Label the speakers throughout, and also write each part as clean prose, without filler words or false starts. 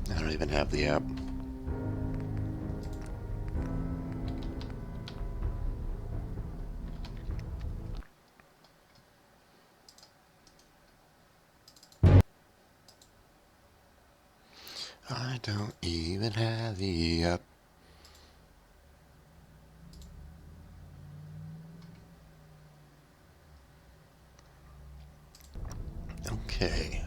Speaker 1: I don't even have the app. I don't even have the app. Okay.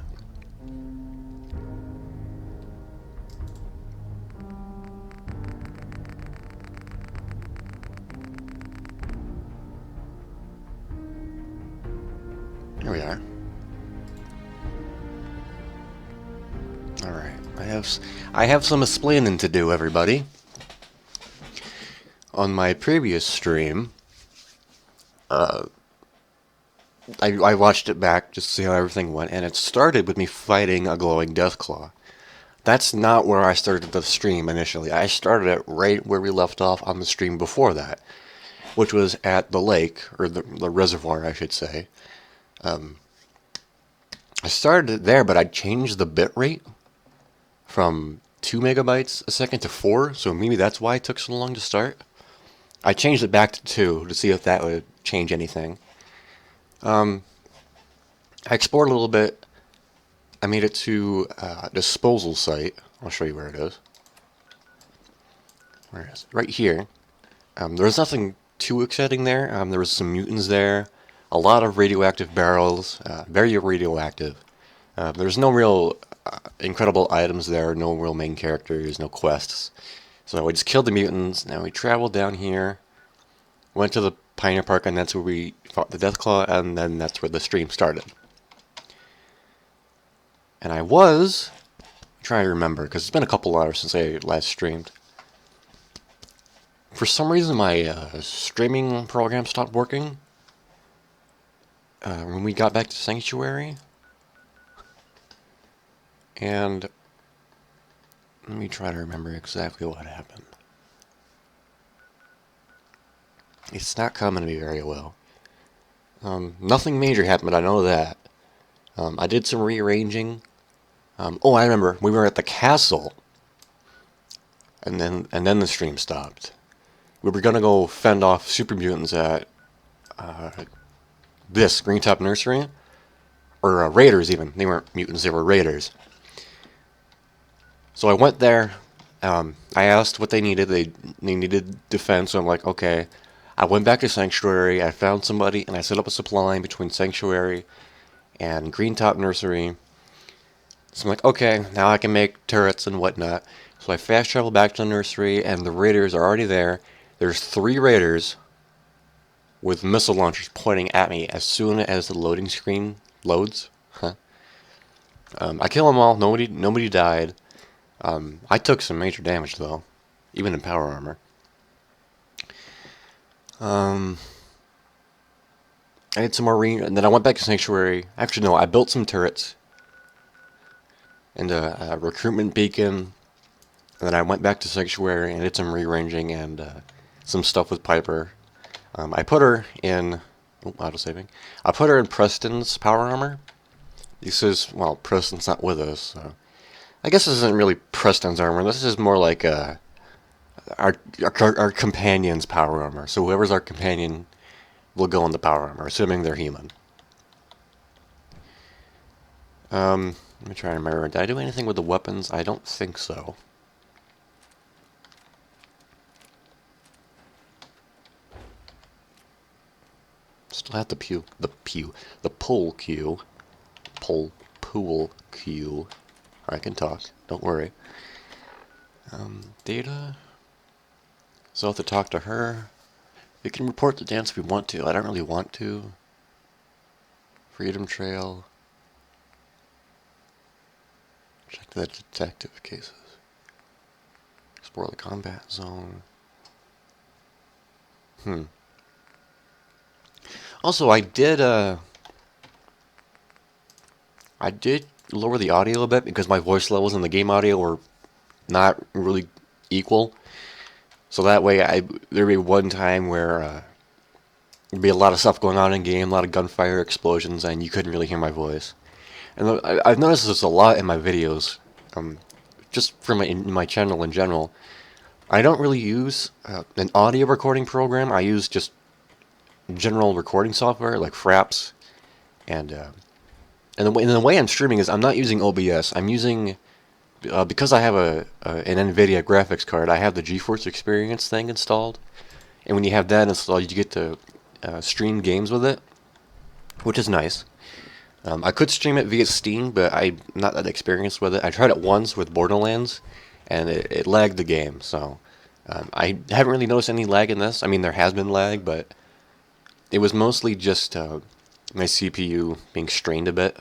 Speaker 1: Here we are. Alright. I have some explaining to do, everybody. On my previous stream, I watched it back just to see how everything went, and it started with me fighting a glowing deathclaw. That's not where I started the stream initially. I started it right where we left off on the stream before that, which was at the lake, or the reservoir, I should say. I started it there, but I changed the bitrate from 2 megabytes a second to 4, so maybe that's why it took so long to start. I changed it back to 2 to see if that would change anything. I explored a little bit. I made it to a disposal site. I'll show you where it is. Where is it? Right here. There was nothing too exciting there. There was some mutants there. A lot of radioactive barrels. Very radioactive. There's no real incredible items there. No real main characters. No quests. So we just killed the mutants. Now we traveled down here. Went to the Pioneer Park, and that's where we fought the Deathclaw, and then that's where the stream started. And I was trying to remember, because it's been a couple hours since I last streamed. For some reason, my streaming program stopped working when we got back to Sanctuary. And let me try to remember exactly what happened. It's not coming to me very well. Nothing major happened, I know that. I did some rearranging. Oh, I remember. We were at the castle. And then the stream stopped. We were gonna go fend off super mutants at this Green Top Nursery. Or raiders even. They weren't mutants, they were raiders. So I went there. I asked what they needed. They needed defense, so I'm like, okay. I went back to Sanctuary, I found somebody, and I set up a supply line between Sanctuary and Green Top Nursery. So I'm like, okay, now I can make turrets and whatnot. So I fast travel back to the nursery, and the raiders are already there. There's 3 raiders with missile launchers pointing at me as soon as the loading screen loads. I kill them all. Nobody died. I took some major damage though, even in power armor. I did some more and then I went back to Sanctuary. Actually, no, I built some turrets and a recruitment beacon. And then I went back to Sanctuary and did some rearranging and some stuff with Piper. I put her in auto-saving. I put her in Preston's power armor. He says, well, Preston's not with us, so I guess this isn't really Preston's armor. This is more like our companion's power armor. So whoever's our companion will go in the power armor, assuming they're human. Let me try and remember. Did I do anything with the weapons? I don't think so. Still have the pool queue. I can talk. Don't worry. Data. So I'll have to talk to her. We can report the dance if we want to. I don't really want to. Freedom Trail. Check the detective cases. Explore the combat zone. Also, I did lower the audio a bit because my voice levels in the game audio were not really equal. So that way, there'd be one time where there'd be a lot of stuff going on in game, a lot of gunfire, explosions, and you couldn't really hear my voice. And I've noticed this a lot in my videos, um, just from my channel in general. I don't really use an audio recording program. I use just general recording software like Fraps, and the way I'm streaming is I'm not using OBS. I'm using because I have an NVIDIA graphics card. I have the GeForce Experience thing installed, and when you have that installed, you get to stream games with it, which is nice. I could stream it via Steam, but I'm not that experienced with it. I tried it once with Borderlands, and it lagged the game. So I haven't really noticed any lag in this. I mean, there has been lag, but it was mostly just my CPU being strained a bit.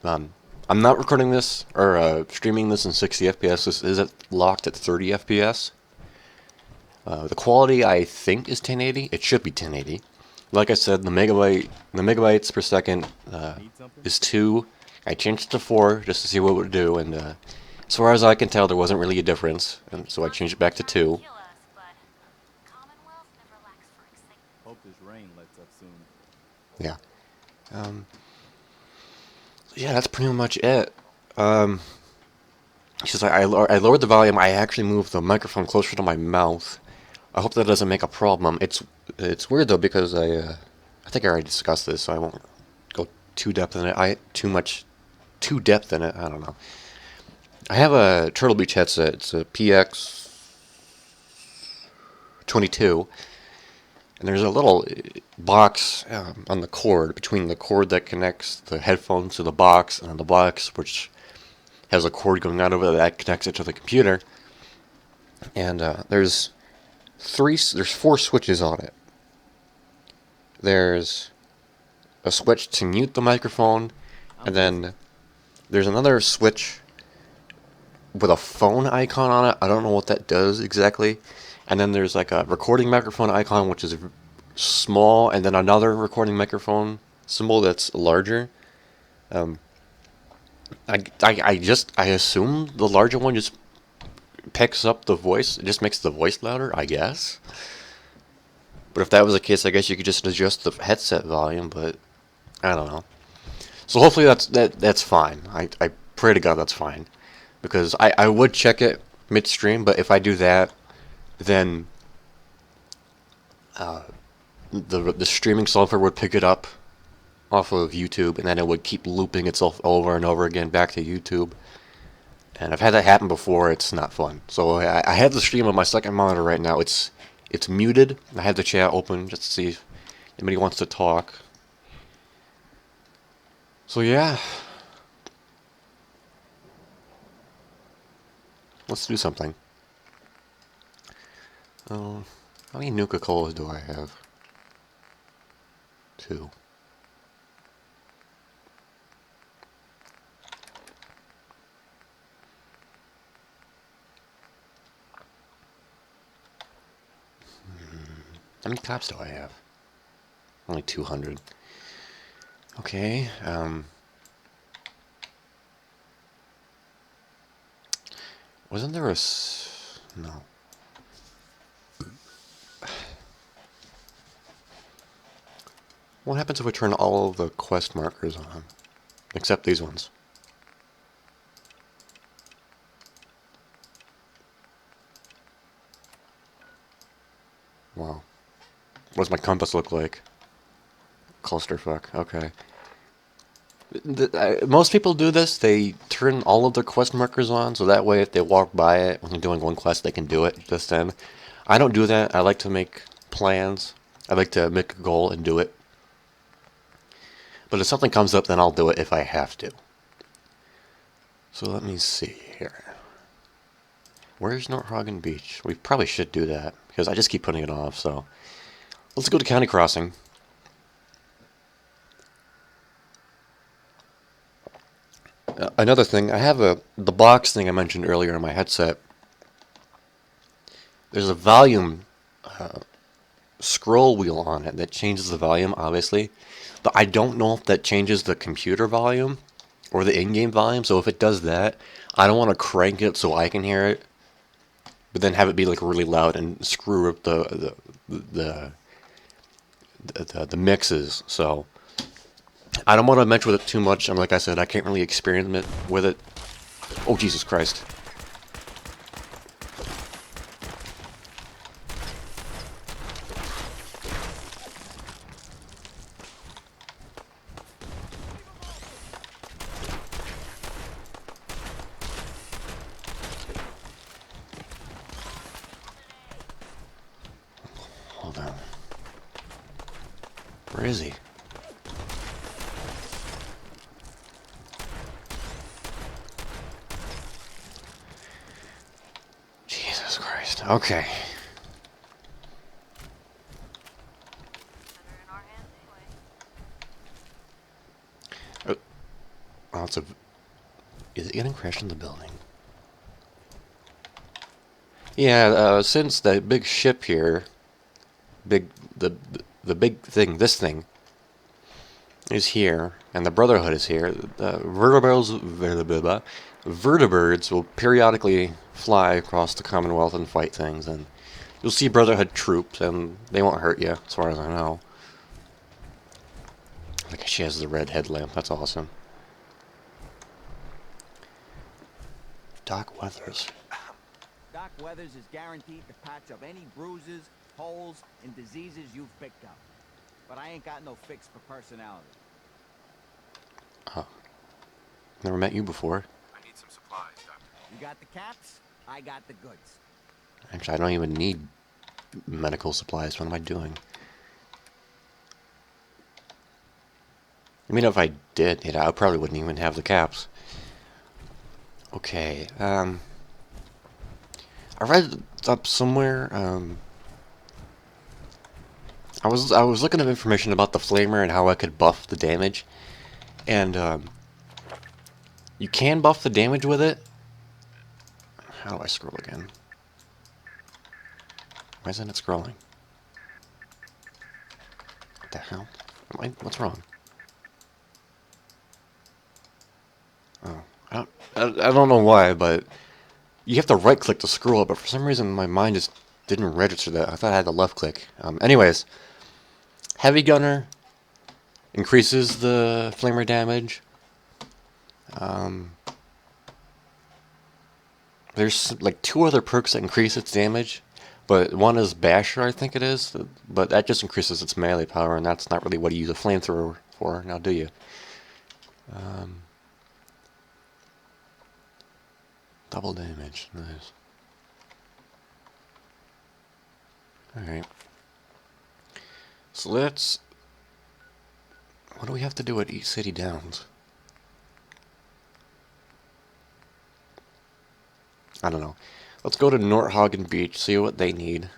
Speaker 1: Um, I'm not recording this or streaming this in 60 FPS. This is locked at 30 FPS. The quality I think is 1080. It should be 1080. Like I said, the megabytes per second is 2. I changed it to 4 just to see what it would do, and as far as I can tell, there wasn't really a difference, and so I changed it back to 2.
Speaker 2: Hope this rain lets up soon.
Speaker 1: Yeah. Yeah, that's pretty much it. Um, Because I lowered the volume. I actually moved the microphone closer to my mouth. I hope that doesn't make a problem. It's weird though because I think I already discussed this, so I won't go too depth in it. Too depth in it. I don't know. I have a Turtle Beach headset. It's a PX22, and there's a little box on the cord between the cord that connects the headphones to the box and the box which has a cord going out over that connects it to the computer. And there's 4 switches on it. There's a switch to mute the microphone, and then there's another switch with a phone icon on it. I don't know what that does exactly. And then there's like a recording microphone icon, which is small, and then another recording microphone symbol that's larger. I assume the larger one just picks up the voice. It just makes the voice louder, I guess. But if that was the case, I guess you could just adjust the headset volume. But I don't know. So hopefully that's fine. I pray to God that's fine, because I would check it midstream. But if I do that, then the streaming software would pick it up off of YouTube, and then it would keep looping itself over and over again back to YouTube. And I've had that happen before. It's not fun. So I have the stream on my second monitor right now. It's muted. I have the chat open just to see if anybody wants to talk. So yeah, let's do something. How many Nuka-Colas do I have? 2. How many cops do I have? Only 200. Okay, wasn't there no. What happens if we turn all of the quest markers on? Except these ones. Wow. What does my compass look like? Clusterfuck. Okay. Most people do this. They turn all of their quest markers on, so that way if they walk by it when they're doing one quest, they can do it just then. I don't do that. I like to make plans. I like to make a goal and do it. But if something comes up, then I'll do it if I have to. So let me see here. Where's Northagen Beach? We probably should do that, because I just keep putting it off, so... Let's go to County Crossing. Another thing, I have the box thing I mentioned earlier in my headset. There's a volume scroll wheel on it that changes the volume, obviously. But I don't know if that changes the computer volume or the in-game volume. So if it does that, I don't want to crank it so I can hear it, but then have it be like really loud and screw up the the mixes. So I don't want to mess with it too much. And like I said, I can't really experiment with it. Oh, Jesus Christ. Hold on. Where is he? Jesus Christ. Okay. Oh, it's a... Is it getting crashed in the building? Yeah, since the big ship here, big the the big thing, this thing is here, and the Brotherhood is here. The vertibirds will periodically fly across the Commonwealth and fight things, and you'll see Brotherhood troops, and they won't hurt you, as far as I know. Like she has the red headlamp. That's awesome. Doc Weathers.
Speaker 2: Doc Weathers is guaranteed to patch up any bruises, holes, and diseases you've picked up. But I ain't got no fix for personality.
Speaker 1: Oh, never met you before.
Speaker 3: I need some supplies, Doctor.
Speaker 2: You got the caps, I got the goods.
Speaker 1: Actually, I don't even need medical supplies. What am I doing? I mean, if I did, you know, I probably wouldn't even have the caps. Okay, I read up somewhere, I was looking at information about the flamer and how I could buff the damage, and you can buff the damage with it. How do I scroll again? Why isn't it scrolling? What the hell? What's wrong? Oh, I don't know why, but you have to right click to scroll it, but for some reason my mind just didn't register that. I thought I had to left click. Anyways, Heavy Gunner increases the flamer damage. There's like 2 other perks that increase its damage, but one is Basher, I think it is, but that just increases its melee power, and that's not really what you use a flamethrower for, now do you? Double damage, nice. Alright. So let's... What do we have to do at each city downs? I don't know. Let's go to Northagen Beach, see what they need.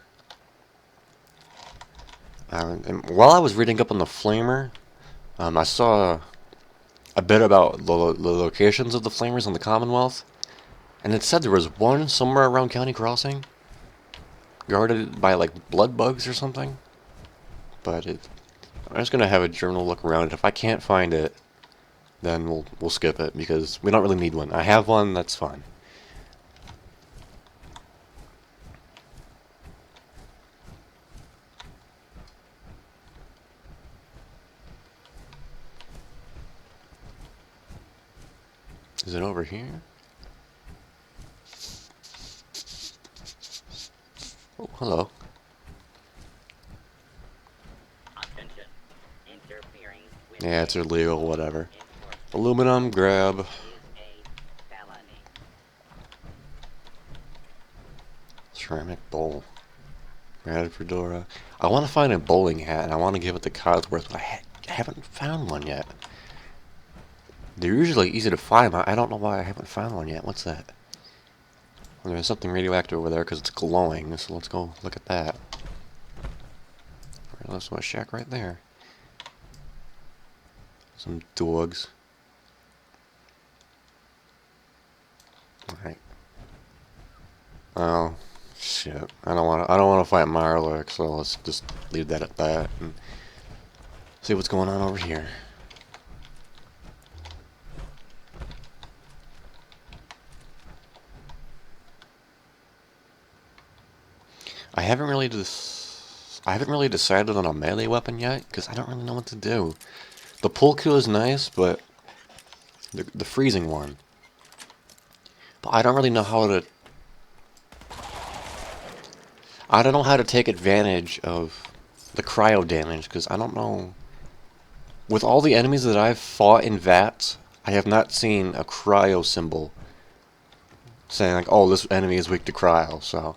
Speaker 1: And while I was reading up on the Flamer, I saw a bit about the locations of the Flamers in the Commonwealth, and it said there was one somewhere around County Crossing, guarded by like blood bugs or something. But I'm just gonna have a journal look around it. If I can't find it, then we'll skip it because we don't really need one. I have one, that's fine. Is it over here? Oh, hello.
Speaker 4: Attention. Interfering with
Speaker 1: Yeah, it's illegal, whatever. Aluminum, grab.
Speaker 4: is a felony.
Speaker 1: Ceramic bowl. Red fedora. I want to find a bowling hat, and I want to give it to Codsworth, but I haven't found one yet. They're usually easy to find, but I don't know why I haven't found one yet. What's that? Well, there's something radioactive over there because it's glowing, so let's go look at that. Right, that's my shack right there. Some dogs. Alright. Oh, shit. I don't want to fight Marlock, so let's just leave that at that and see what's going on over here. I haven't really I haven't really decided on a melee weapon yet, because I don't really know what to do. The pull kill is nice, but the freezing one. But I don't really know how to... I don't know how to take advantage of the cryo damage, because I don't know... With all the enemies that I've fought in VATS, I have not seen a cryo symbol saying like, oh, this enemy is weak to cryo, so...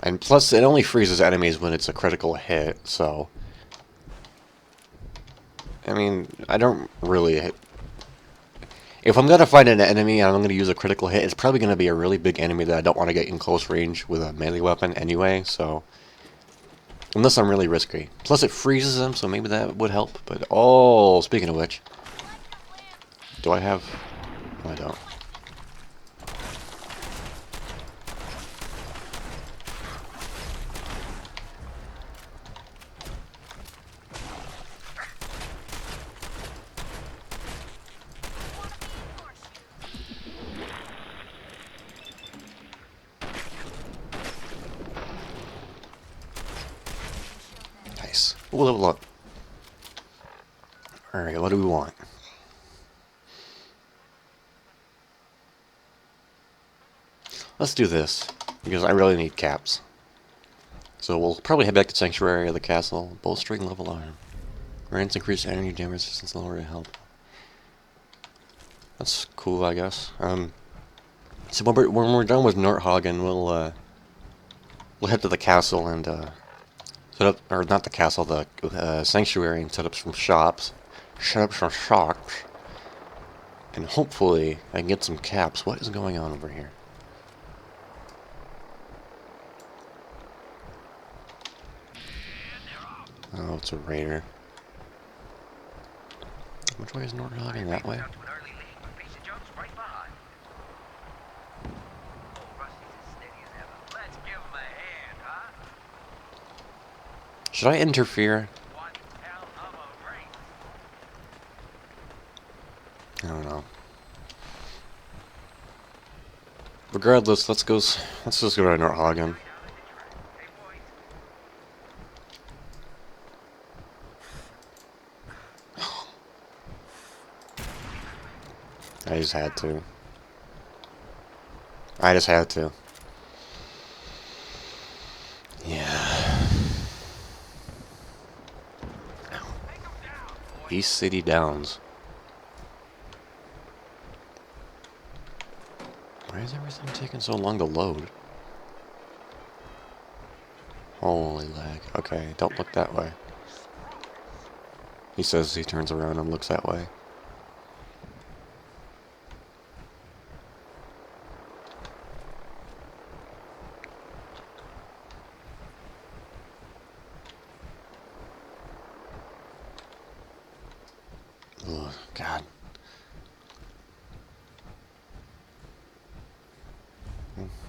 Speaker 1: And plus, it only freezes enemies when it's a critical hit, so... I mean, I don't really... If I'm gonna fight an enemy and I'm gonna use a critical hit, it's probably gonna be a really big enemy that I don't want to get in close range with a melee weapon anyway, so... Unless I'm really risky. Plus it freezes them, so maybe that would help, but... Oh, speaking of which... Do I have... No, I don't. Nice. Ooh, level up. Alright, what do we want? Let's do this, because I really need caps. So we'll probably head back to Sanctuary of the Castle. Bowstring level arm. Grants increased energy damage resistance, lower health. That's cool, I guess. So when we're done with Nordhagen, we'll head to the castle and set up, or not the castle, the sanctuary, and set up some shops. Set up some shops. And hopefully I can get some caps. What is going on over here? Oh, it's a raider. Which way is Nordhagen? That way? Should I interfere? I don't know. Regardless, let's just go to Nordhagen. I just had to. I just had to. Yeah. East City Downs. Why is everything taking so long to load? Holy lag. Okay, don't look that way. He says he turns around and looks that way. Ugh, God.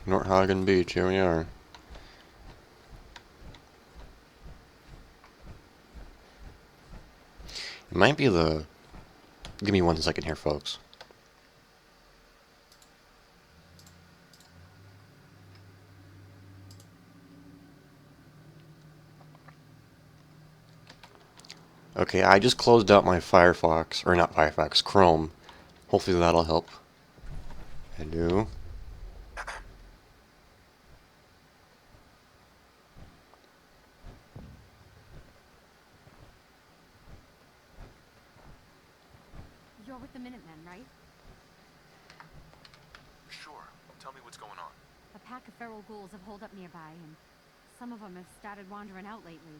Speaker 1: Nordhagen Beach, here we are. It might be the... Give me 1 second here, folks. Okay, I just closed out my Firefox, or not Firefox, Chrome. Hopefully that'll help. Hello?
Speaker 3: You're with the Minutemen, right?
Speaker 5: Sure. Tell me what's going on.
Speaker 3: A pack of feral ghouls have holed up nearby, and some of them have started wandering out lately.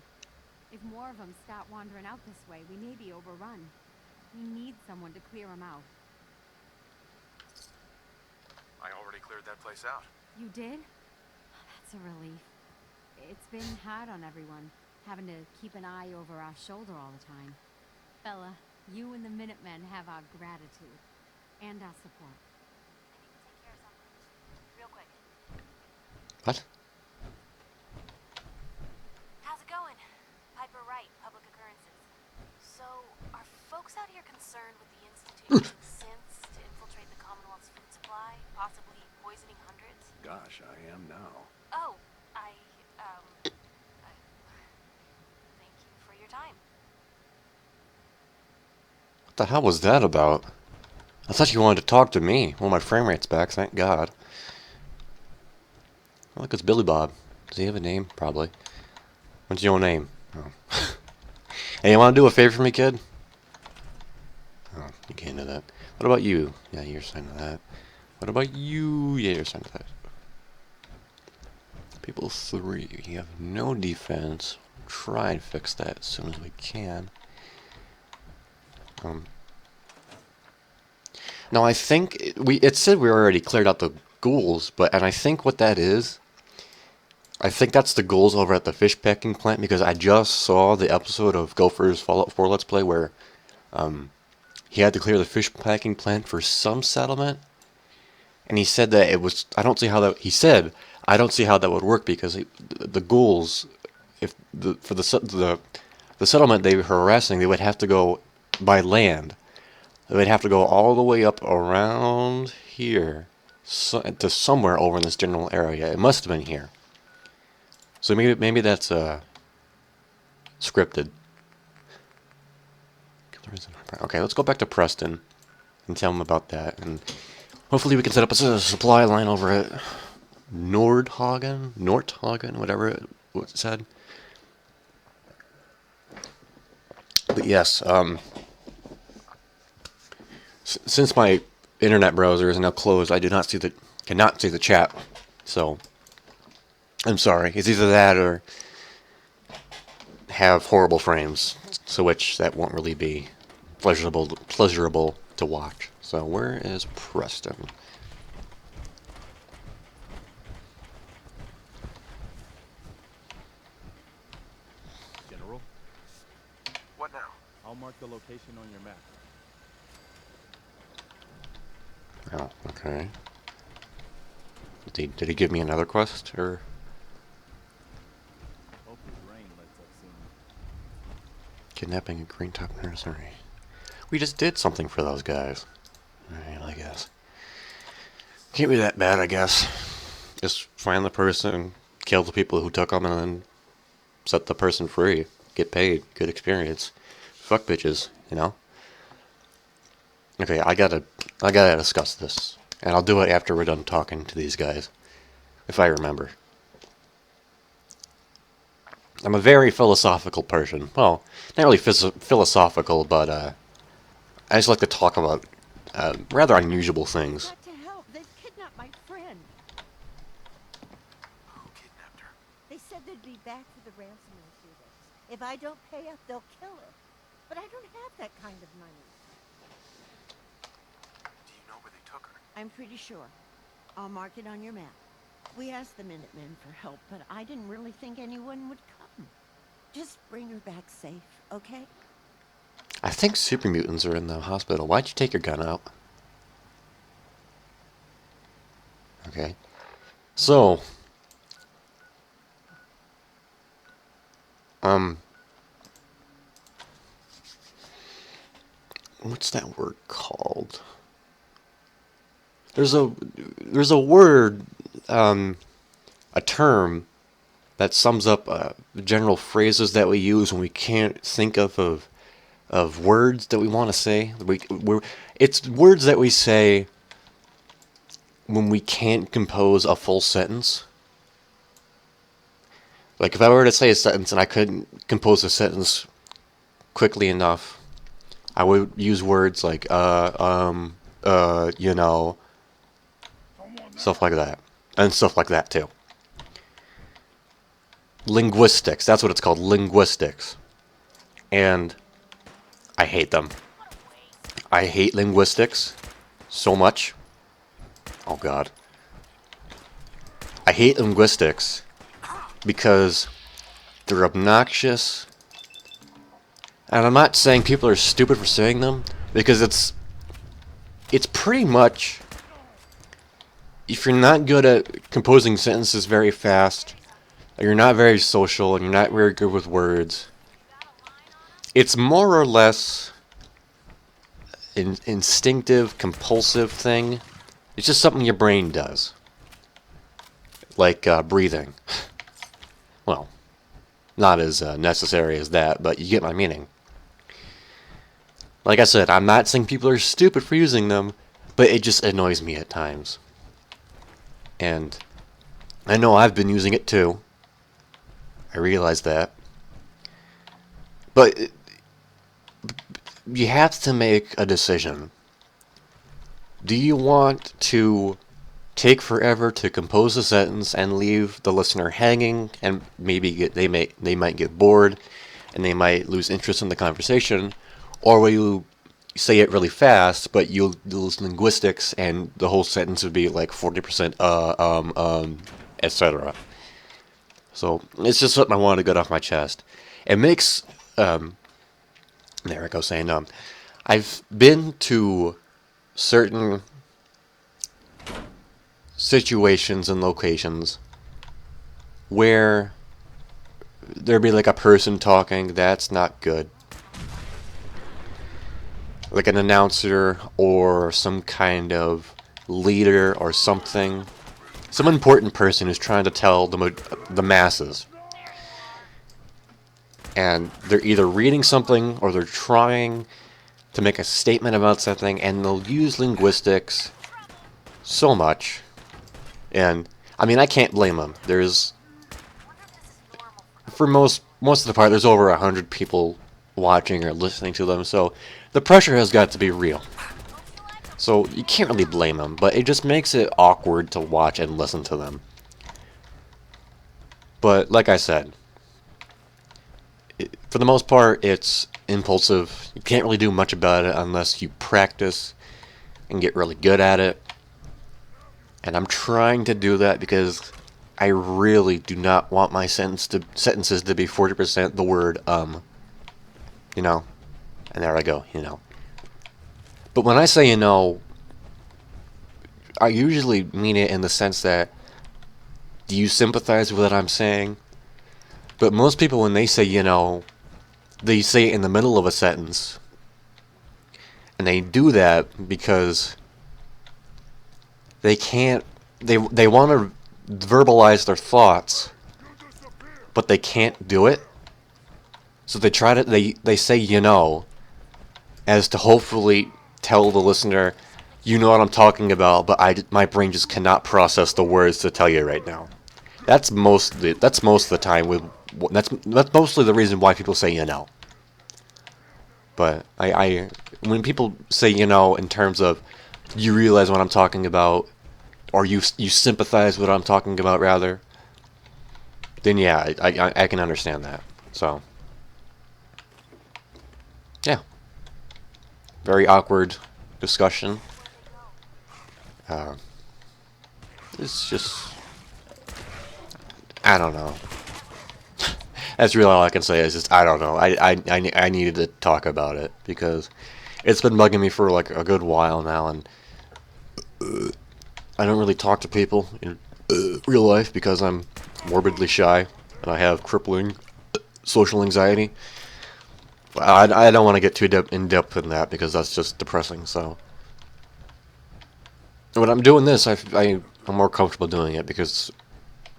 Speaker 3: If more of them start wandering out this way, we may be overrun. We need someone to clear them out.
Speaker 5: I already cleared that place out.
Speaker 3: You did? Oh, that's a relief. It's been hard on everyone, having to keep an eye over our shoulder all the time. Bella, you and the Minutemen have our gratitude. And our support. I need to take care of something. Real quick.
Speaker 1: What?
Speaker 6: How's it going? Piper Wright, Public Occurrences. So, are folks out here concerned with the Institute using synths to infiltrate the Commonwealth's food supply, possibly poisoning hundreds?
Speaker 5: Gosh, I am now.
Speaker 6: Oh, your time.
Speaker 1: What the hell was that about? I thought you wanted to talk to me. Well, my frame rate's back, thank God. Oh, look, it's Billy Bob. Does he have a name? Probably. What's your name? Oh. Hey, you want to do a favor for me, kid? Oh, you can't do that. What about you? Yeah, you're signed to that. What about you? Yeah, you're signed to that. People 3. You have no defense. Try and fix that as soon as we can. Now I think it said we already cleared out the ghouls, and I think what that is, I think that's the ghouls over at the fish packing plant, because I just saw the episode of Gopher's Fallout 4 Let's Play where he had to clear the fish packing plant for some settlement, and he said that it was, I don't see how that, he said, I don't see how that would work, because the ghouls, if for the settlement they were harassing, they would have to go by land. They'd have to go all the way up around here to somewhere over in this general area. It must have been here. So maybe that's scripted. Okay, let's go back to Preston and tell him about that, and hopefully we can set up a supply line over at Nordhagen, whatever it said. But yes, since my internet browser is now closed, I cannot see the chat. So I'm sorry. It's either that or have horrible frames, so which that won't really be pleasurable to watch. So where is Preston?
Speaker 7: General,
Speaker 5: What now?
Speaker 7: I'll mark the location on your map.
Speaker 1: Oh, okay. Did he give me another quest, or?
Speaker 7: Hope his rain lets up soon.
Speaker 1: Kidnapping a green top nursery. We just did something for those guys. Alright, I guess. Can't be that bad, I guess. Just find the person, kill the people who took them, and then set the person free. Get paid. Good experience. Fuck bitches, you know? Okay, I gotta discuss this. And I'll do it after we're done talking to these guys. If I remember. I'm a very philosophical person. Well, not really philosophical, but I just like to talk about rather unusual things.
Speaker 8: Got to help. They've kidnapped my friend.
Speaker 5: Who kidnapped her?
Speaker 8: They said they'd be back for the ransom in a few days. If I don't pay up, they'll kill her. But I don't have that kind of money.
Speaker 5: Do you know where they took her?
Speaker 8: I'm pretty sure. I'll mark it on your map. We asked the Minutemen for help, but I didn't really think anyone would come. Just bring her back safe, okay?
Speaker 1: I think super mutants are in the hospital. Why'd you take your gun out? Okay. So. What's that word called? There's a word, a term that sums up the general phrases that we use when we can't think of words that we want to say. It's words that we say when we can't compose a full sentence. Like if I were to say a sentence and I couldn't compose a sentence quickly enough, I would use words like you know, stuff like that, and stuff like that too. Linguistics, that's what it's called, linguistics. And I hate them. I hate linguistics so much. Oh God. I hate linguistics because they're obnoxious. And I'm not saying people are stupid for saying them, because it's pretty much, if you're not good at composing sentences very fast, or you're not very social, and you're not very good with words, it's more or less an instinctive, compulsive thing. It's just something your brain does. Like breathing. Well, not as necessary as that, but you get my meaning. Like I said, I'm not saying people are stupid for using them, but it just annoys me at times. And I know I've been using it too. I realize that. But you have to make a decision. Do you want to take forever to compose a sentence and leave the listener hanging, and maybe they might get bored and they might lose interest in the conversation, or will you say it really fast but you'll lose linguistics and the whole sentence would be like 40% etc. So it's just something I wanted to get off my chest. It makes there I go saying I've been to certain situations and locations where there'd be like a person talking that's not good. Like an announcer or some kind of leader or something. Some important person who's trying to tell the masses. And they're either reading something or they're trying to make a statement about something, and they'll use linguistics so much. And I mean, I can't blame them. There's, for most of the part, there's over 100 people watching or listening to them, so the pressure has got to be real. So you can't really blame them, but it just makes it awkward to watch and listen to them. But like I said, for the most part, it's impulsive. You can't really do much about it unless you practice and get really good at it. And I'm trying to do that because I really do not want my sentences to be 40% the word you know. And there I go, you know. But when I say you know, I usually mean it in the sense that, do you sympathize with what I'm saying? But most people, when they say you know, they say it in the middle of a sentence. And they do that because they can't, they want to verbalize their thoughts, but they can't do it. So they try to, they say you know, as to hopefully tell the listener, you know what I'm talking about, but my brain just cannot process the words to tell you right now. That's most of the time that's mostly the reason why people say you know. But when people say you know in terms of you realize what I'm talking about, or you sympathize with what I'm talking about rather, then yeah, I can understand that. So yeah, very awkward discussion. It's just, I don't know. That's really all I can say is just I don't know. I needed to talk about it because it's been bugging me for like a good while now, and I don't really talk to people in real life because I'm morbidly shy and I have crippling social anxiety. I don't want to get too in depth in that because that's just depressing. So when I'm doing this, I'm more comfortable doing it because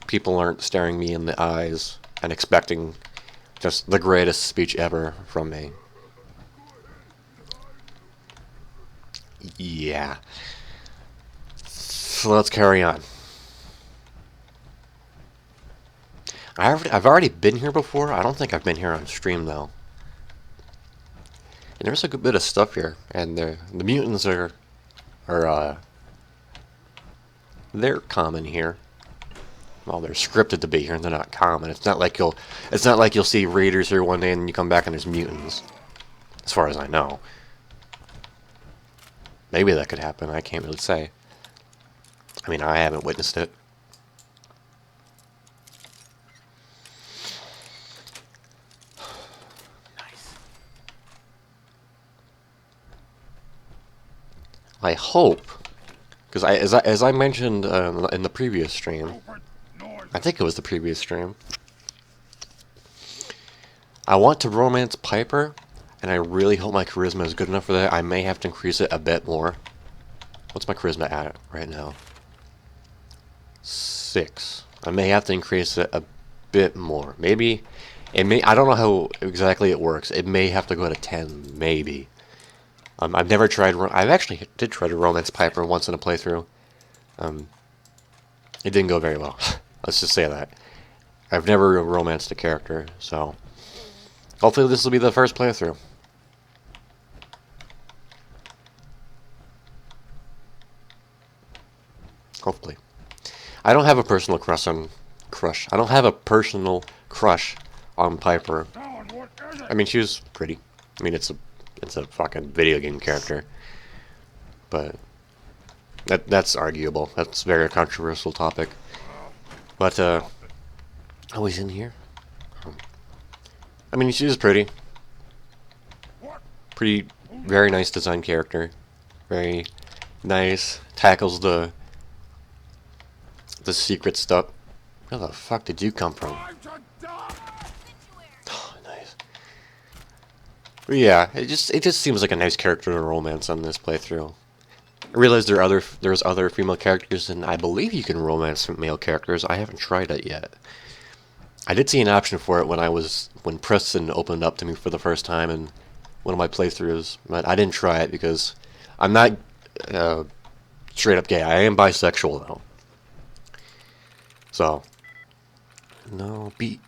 Speaker 1: people aren't staring me in the eyes and expecting just the greatest speech ever from me. Yeah. So let's carry on. I've already been here before. I don't think I've been here on stream though. And there's a good bit of stuff here, and the mutants are they're common here. Well, they're scripted to be here, and they're not common. It's not like you'll see raiders here one day and you come back and there's mutants. As far as I know. Maybe that could happen. I can't really say. I mean, I haven't witnessed it.
Speaker 5: Nice.
Speaker 1: I hope, because as I mentioned in the previous stream, I think it was the previous stream, I want to romance Piper, and I really hope my charisma is good enough for that. I may have to increase it a bit more. What's my charisma at right now? 6. I may have to increase it a bit more. Maybe It may. I don't know how exactly it works. It may have to go to 10, maybe. I've never tried. I actually did try to romance Piper once in a playthrough. Um, it didn't go very well. Let's just say that. I've never romanced a character, so hopefully this will be the first playthrough. Hopefully. I don't have a personal crush on I don't have a personal crush on Piper. I mean, she was pretty. I mean, it's a fucking video game character, but that's arguable. That's a very controversial topic. But oh, he's in here. I mean, she's pretty. Pretty, very nice design character. Very nice. Tackles the secret stuff. Where the fuck did you come from? Oh, nice. But yeah, it just seems like a nice character to romance on this playthrough. I realize there's other female characters, and I believe you can romance male characters. I haven't tried it yet. I did see an option for it when Preston opened up to me for the first time in one of my playthroughs, but I didn't try it because I'm not straight up gay. I am bisexual though. So no beat.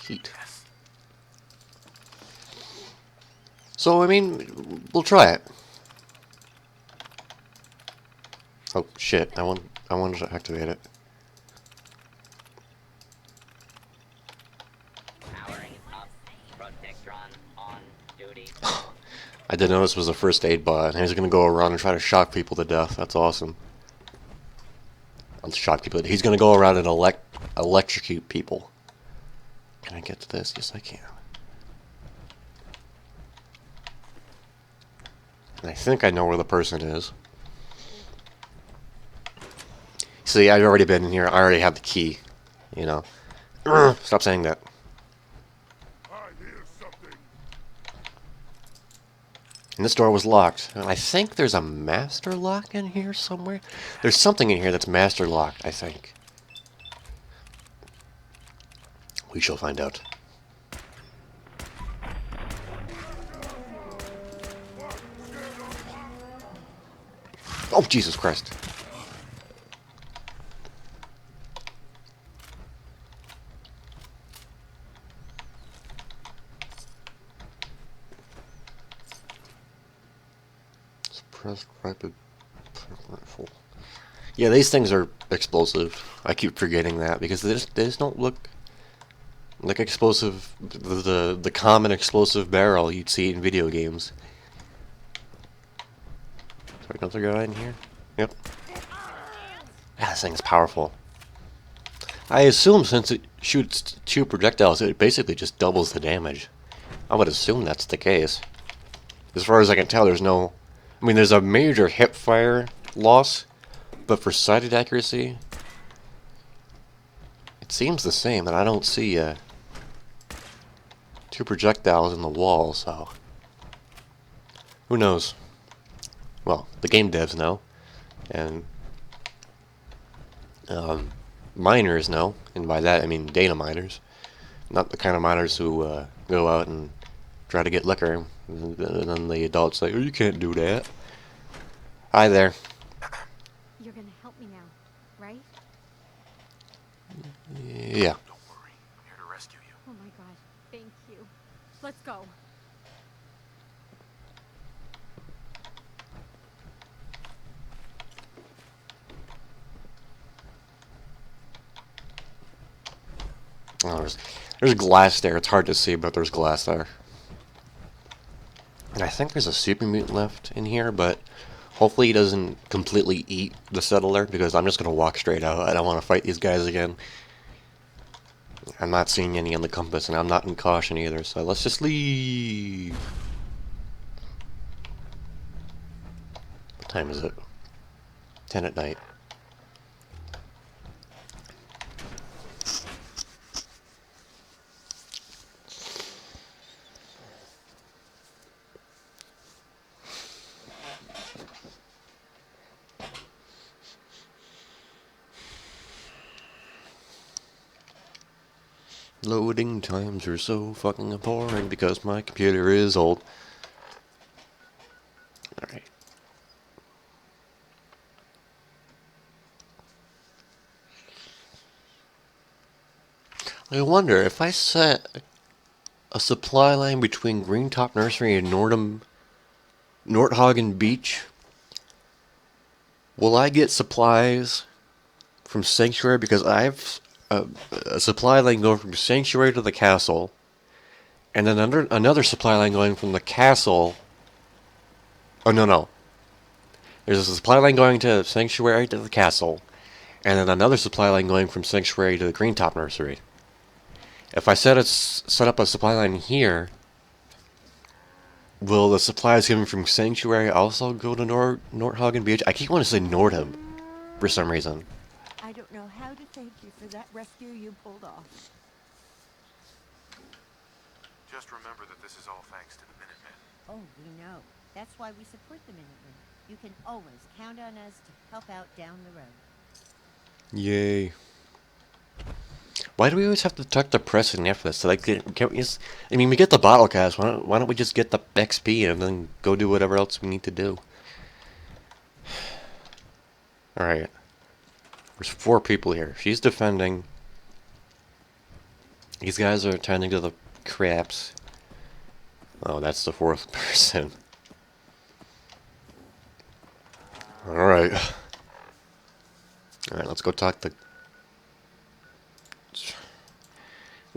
Speaker 1: Heat. So I mean, we'll try it. Oh shit! I wanted to activate it.
Speaker 4: Powering up. Protectron on duty.
Speaker 1: I did notice it was a first aid bot, and he's gonna go around and try to shock people to death. That's awesome. I'll shock people. He's gonna go around and electrocute people. Can I get to this? Yes, I can. And I think I know where the person is. See, I've already been in here. I already have the key. You know. Stop saying that. And this door was locked. And I think there's a master lock in here somewhere. There's something in here that's master locked, I think. We shall find out. Oh, Jesus Christ. Suppressed rapid rifle. Yeah, these things are explosive. I keep forgetting that because they just don't look like explosive. The common explosive barrel you'd see in video games. Sorry, another guy in here? Yep. Yeah, this thing's powerful. I assume since it shoots 2 projectiles, it basically just doubles the damage. I would assume that's the case. As far as I can tell, there's no... I mean, there's a major hip fire loss, but for sighted accuracy, it seems the same, and I don't see 2 projectiles in the wall, so... Who knows? Well, the game devs know, and miners know, and by that I mean data miners, not the kind of miners who go out and try to get liquor, and then the adults say, "Oh, you can't do that." Hi there.
Speaker 3: You're gonna help me now, right?
Speaker 1: Yeah.
Speaker 5: Don't worry. I'm here to rescue you.
Speaker 3: Oh my god, thank you. Let's go.
Speaker 1: Oh, there's glass there. It's hard to see, but there's glass there. And I think there's a super mutant left in here, but hopefully he doesn't completely eat the settler, because I'm just going to walk straight out. I don't want to fight these guys again. I'm not seeing any on the compass, and I'm not in caution either, so let's just leave. What time is it? 10 at night. Loading times are so fucking boring because my computer is old. Alright. I wonder if I set a supply line between Greentop Nursery and Nordhagen Beach, will I get supplies from Sanctuary? Because I have a supply line going from Sanctuary to the castle, and then another supply line going from the castle. Oh, no, no. There's a supply line going to Sanctuary to the castle, and then another supply line going from Sanctuary to the Greentop Nursery. If I set up a supply line here, will the supplies coming from Sanctuary also go to Nordhagen Beach? I keep wanting to say Nordham for some reason.
Speaker 8: I don't know how to thank you for that rescue you pulled off.
Speaker 5: Just remember that this is all thanks to the Minutemen.
Speaker 8: Oh, we know. That's why we support the Minutemen. You can always count on us to help out down the road.
Speaker 1: Yay. Why do we always have to tuck the precedent after this? So like, can't we just... I mean, we get the bottle cast. Why don't we just get the XP and then go do whatever else we need to do? Alright. There's 4 people here. She's defending. These guys are attending to the craps. Oh, that's the 4th person. Alright. Alright, let's go talk to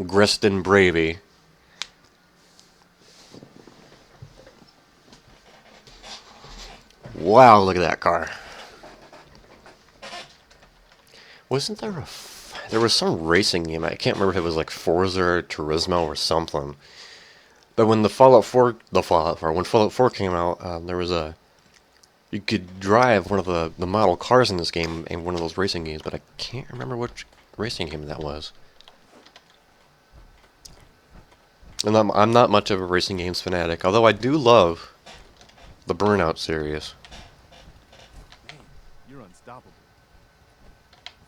Speaker 1: Greston Bravey. Wow, look at that car. Wasn't there there was some racing game, I can't remember if it was like Forza or Turismo or something. But when when Fallout 4 came out, there was you could drive one of the model cars in this game in one of those racing games, but I can't remember which racing game that was. And I'm not much of a racing games fanatic, although I do love the Burnout series.
Speaker 7: Man, you're unstoppable.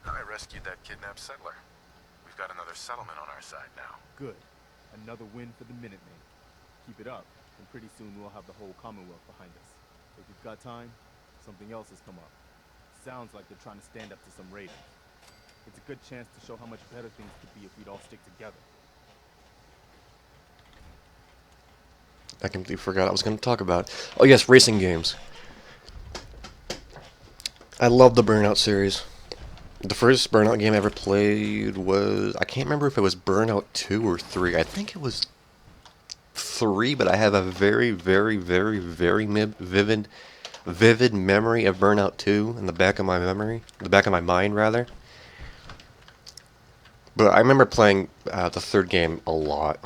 Speaker 5: I rescued that kidnapped settler. We've got another settlement on our side now.
Speaker 7: Good. Another win for the Minutemen. Keep it up, and pretty soon we'll have the whole Commonwealth behind us. If you've got time, something else has come up. Sounds like they're trying to stand up to some raiders. It's a good chance to show how much better things could be if we'd all stick together.
Speaker 1: I completely forgot I was going to talk about. Oh yes, racing games. I love the Burnout series. The first Burnout game I ever played was... I can't remember if it was Burnout 2 or 3. I think it was 3, but I have a very, very, very, very vivid memory of Burnout 2 in the back of my memory. The back of my mind, rather. But I remember playing the third game a lot.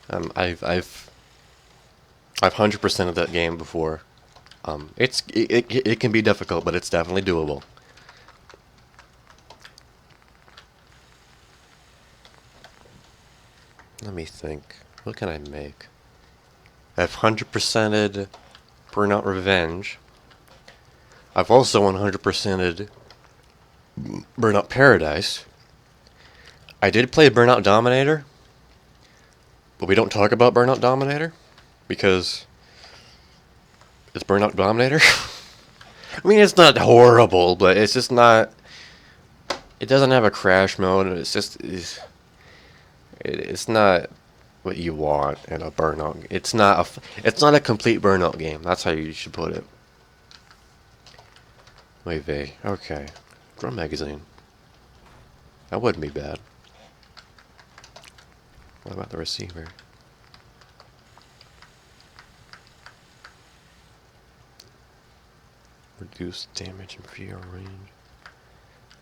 Speaker 1: I've 100%ed that game before. It can be difficult, but it's definitely doable. Let me think. What can I make? I've 100%ed Burnout Revenge. I've also 100%ed Burnout Paradise. I did play Burnout Dominator, but we don't talk about Burnout Dominator because it's Burnout Dominator. I mean, it's not horrible, but it's just not... It doesn't have a crash mode, and it's just... It's not what you want in a Burnout. It's not a complete Burnout game. That's how you should put it. Wave A. Okay. Drum magazine. That wouldn't be bad. What about the receiver? Reduce damage and fear range.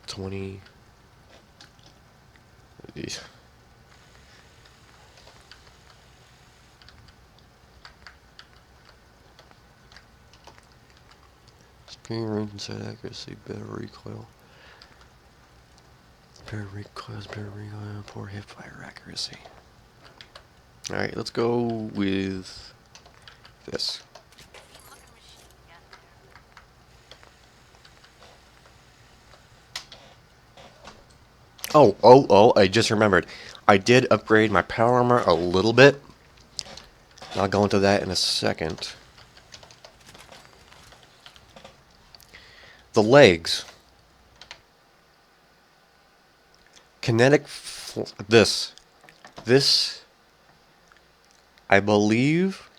Speaker 1: 20. Screen range and sight accuracy, better recoil. Better recoils, better recoil, poor hip fire accuracy. Alright, let's go with this. Oh, I just remembered. I did upgrade my power armor a little bit. I'll go into that in a second. The legs. This. This, I believe,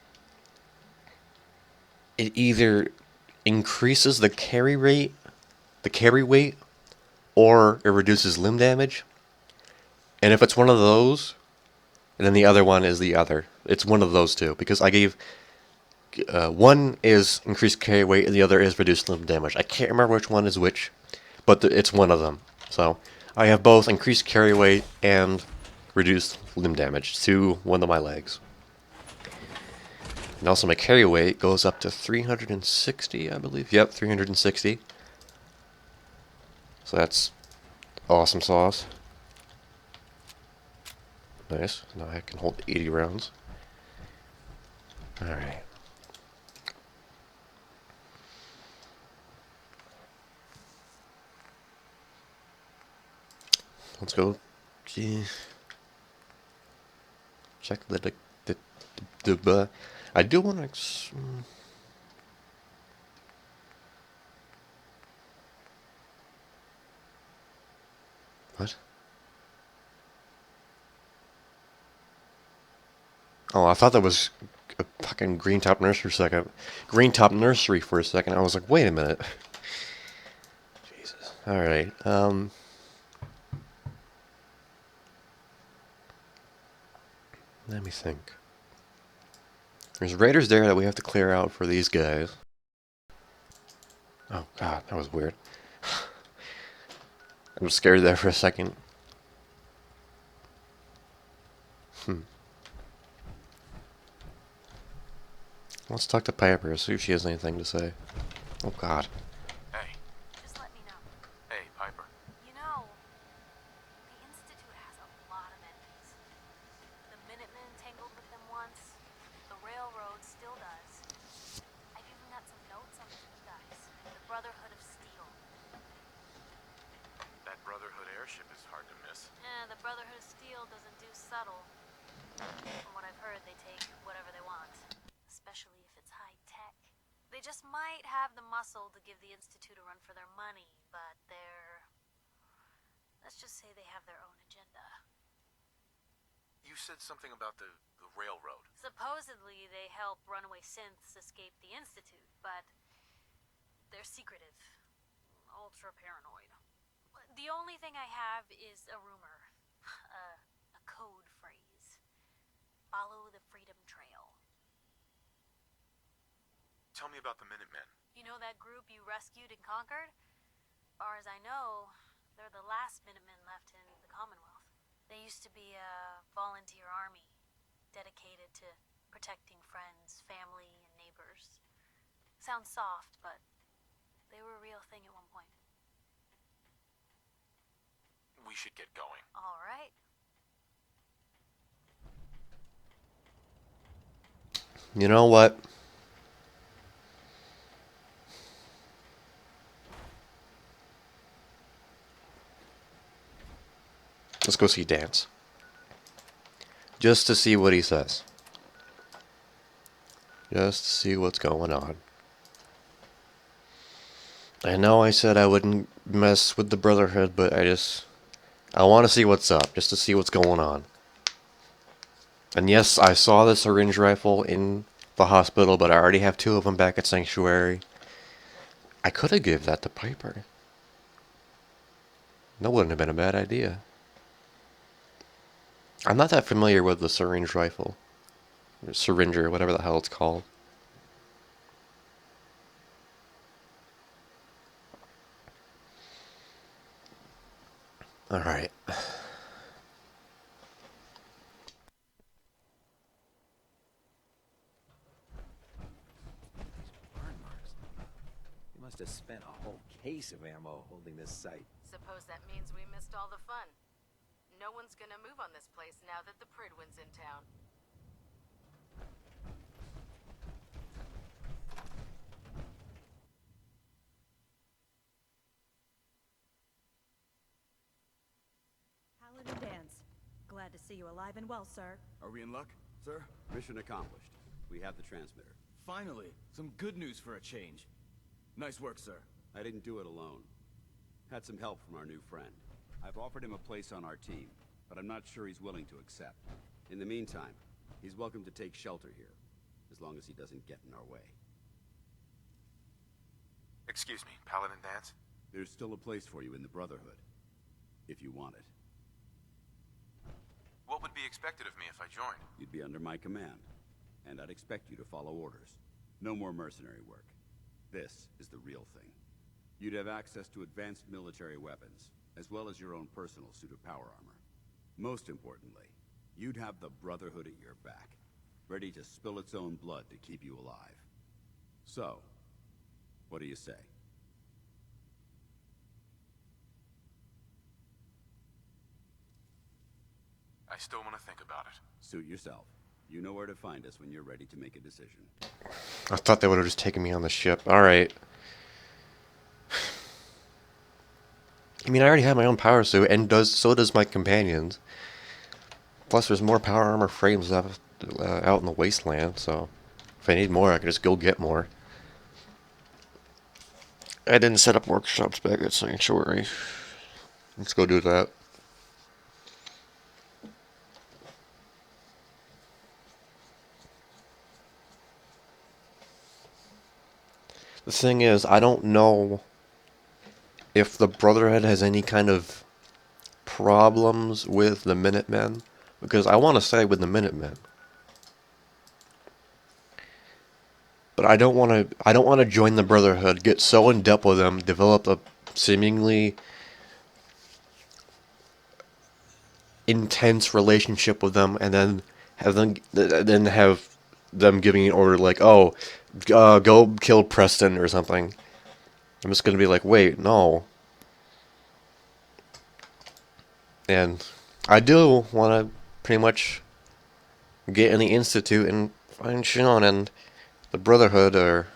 Speaker 1: it either increases the carry rate, the carry weight, or it reduces limb damage. And if it's one of those, and then the other one is the other. It's one of those two, because I gave one is increased carry weight and the other is reduced limb damage. I can't remember which one is which, but it's one of them. So I have both increased carry weight and reduced limb damage to one of my legs. And also my carry weight goes up to 360, I believe. Yep, 360. So that's awesome sauce. Nice. Now I can hold 80 rounds. Alright. Let's go. Check the I do want to. What? Oh, I thought that was a fucking Green Top Nursery for a second. Green Top Nursery for a second. I was like, wait a minute. Jesus. Alright. Let me think. There's raiders there that we have to clear out for these guys. Oh god, that was weird. I was scared there for a second. Let's talk to Piper, see if she has anything to say. Oh god.
Speaker 5: Hey.
Speaker 6: Just let me know.
Speaker 5: Hey, Piper.
Speaker 6: You know, the Institute has a lot of enemies. The Minutemen tangled with them once. The Railroad still does. I've even got some notes on the two guys. The Brotherhood of Steel.
Speaker 5: That Brotherhood airship is hard to miss.
Speaker 6: The Brotherhood of Steel doesn't do subtle. From what I've heard, they take whatever they want. Especially if it's high-tech. They just might have the muscle to give the Institute a run for their money, but they're... let's just say they have their own agenda.
Speaker 5: You said something about the railroad.
Speaker 6: Supposedly, they help runaway synths escape the Institute, but they're secretive. Ultra paranoid. The only thing I have is a rumor. A code phrase. Follow the Freedom Trail.
Speaker 5: Tell me about the Minutemen.
Speaker 6: You know that group you rescued and conquered? Far as I know, they're the last Minutemen left in the Commonwealth. They used to be a volunteer army, dedicated to protecting friends, family, and neighbors. Sounds soft, but they were a real thing at one point.
Speaker 5: We should get going.
Speaker 6: All right.
Speaker 1: You know what? Let's go see Dance. Just to see what he says. Just to see what's going on. I know I said I wouldn't mess with the Brotherhood, but I want to see what's up, just to see what's going on. And yes, I saw the syringe rifle in the hospital, but I already have 2 of them back at Sanctuary. I could have given that to Piper. That wouldn't have been a bad idea. I'm not that familiar with the syringe rifle. Or syringer, whatever the hell it's called. Alright.
Speaker 9: Burn marks. You must have spent a whole case of ammo holding this site.
Speaker 10: Suppose that means we missed all the fun. No one's gonna move on this place now that the Pridwin's in town.
Speaker 11: Glad to see you alive and well, sir.
Speaker 12: Are we in luck, sir?
Speaker 13: Mission accomplished. We have the transmitter.
Speaker 12: Finally, some good news for a change. Nice work, sir.
Speaker 13: I didn't do it alone. Had some help from our new friend. I've offered him a place on our team, but I'm not sure he's willing to accept. In the meantime, he's welcome to take shelter here, as long as he doesn't get in our way.
Speaker 5: Excuse me, Paladin Dance?
Speaker 13: There's still a place for you in the Brotherhood, if you want it.
Speaker 5: What would be expected of me if I joined?
Speaker 13: You'd be under my command, and I'd expect you to follow orders. No more mercenary work. This is the real thing. You'd have access to advanced military weapons, as well as your own personal suit of power armor. Most importantly, you'd have the Brotherhood at your back, ready to spill its own blood to keep you alive. So, what do you say?
Speaker 5: I still want to think about it.
Speaker 13: Suit yourself. You know where to find us when you're ready to make a decision.
Speaker 1: I thought they would have just taken me on the ship. Alright. I mean, I already have my own power suit, and so does my companions. Plus, there's more power armor frames out in the wasteland, so if I need more, I can just go get more. I didn't set up workshops back at Sanctuary. Let's go do that. The thing is, I don't know if the Brotherhood has any kind of problems with the Minutemen, because I want to stay with the Minutemen. But I don't want to join the Brotherhood, get so in depth with them, develop a seemingly intense relationship with them, and then have them giving an order like, "Oh, go kill Preston" or something. I'm just gonna be like, wait, no. And I do want to pretty much get in the Institute and find Sean, and the Brotherhood are,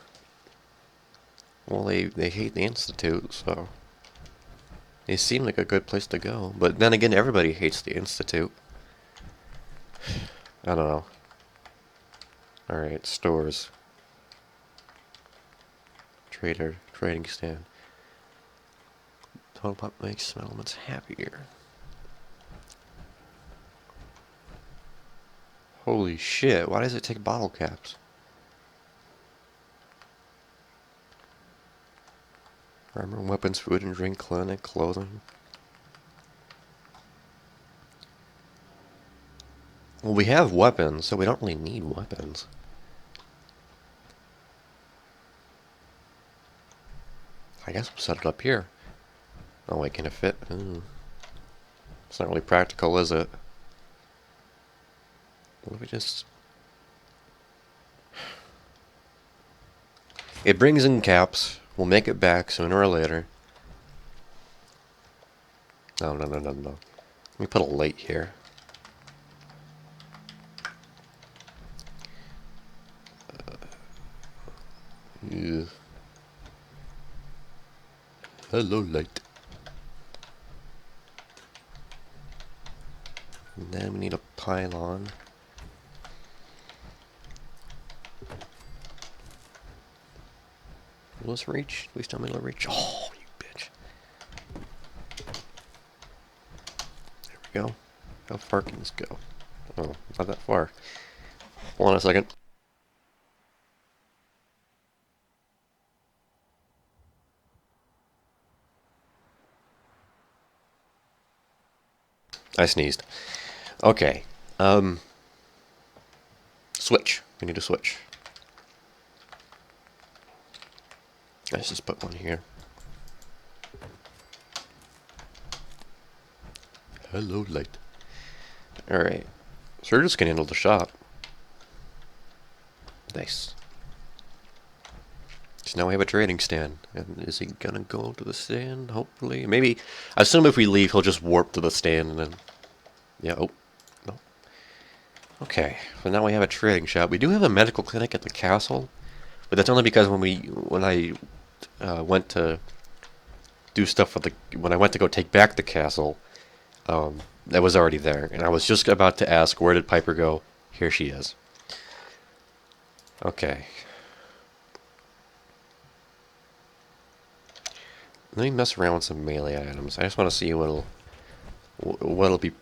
Speaker 1: well, they hate the Institute, so they seem like a good place to go. But then again, everybody hates the Institute. I don't know. Alright, stores. Trading stand. Total pop makes elements happier. Holy shit, why does it take bottle caps? Armor, weapons, food and drink, clinic, clothing. Well, we have weapons, so we don't really need weapons. I guess we'll set it up here. Oh wait, can it fit? Ooh. It's not really practical, is it? What if we just... It brings in caps. We'll make it back sooner or later. No. Let me put a light here. Yeah. Hello, light. And then we need a pylon. Will this reach? Please tell me it'll reach. Oh, you bitch. There we go. How far can this go? Oh, not that far. Hold on a second. I sneezed. Okay. Switch. We need a switch. Let's just put one here. Hello, light. Alright. So we're just gonna handle the shop. Nice. So now we have a trading stand. And is he gonna go to the stand? Hopefully. Maybe. I assume if we leave, he'll just warp to the stand and then... Yeah, oh. No. Okay. So now we have a trading shop. We do have a medical clinic at the castle. But that's only because when I went to do stuff for when I went to go take back the castle, that was already there, and I was just about to ask, where did Piper go? Here she is. Okay. Let me mess around with some melee items. I just want to see what'll be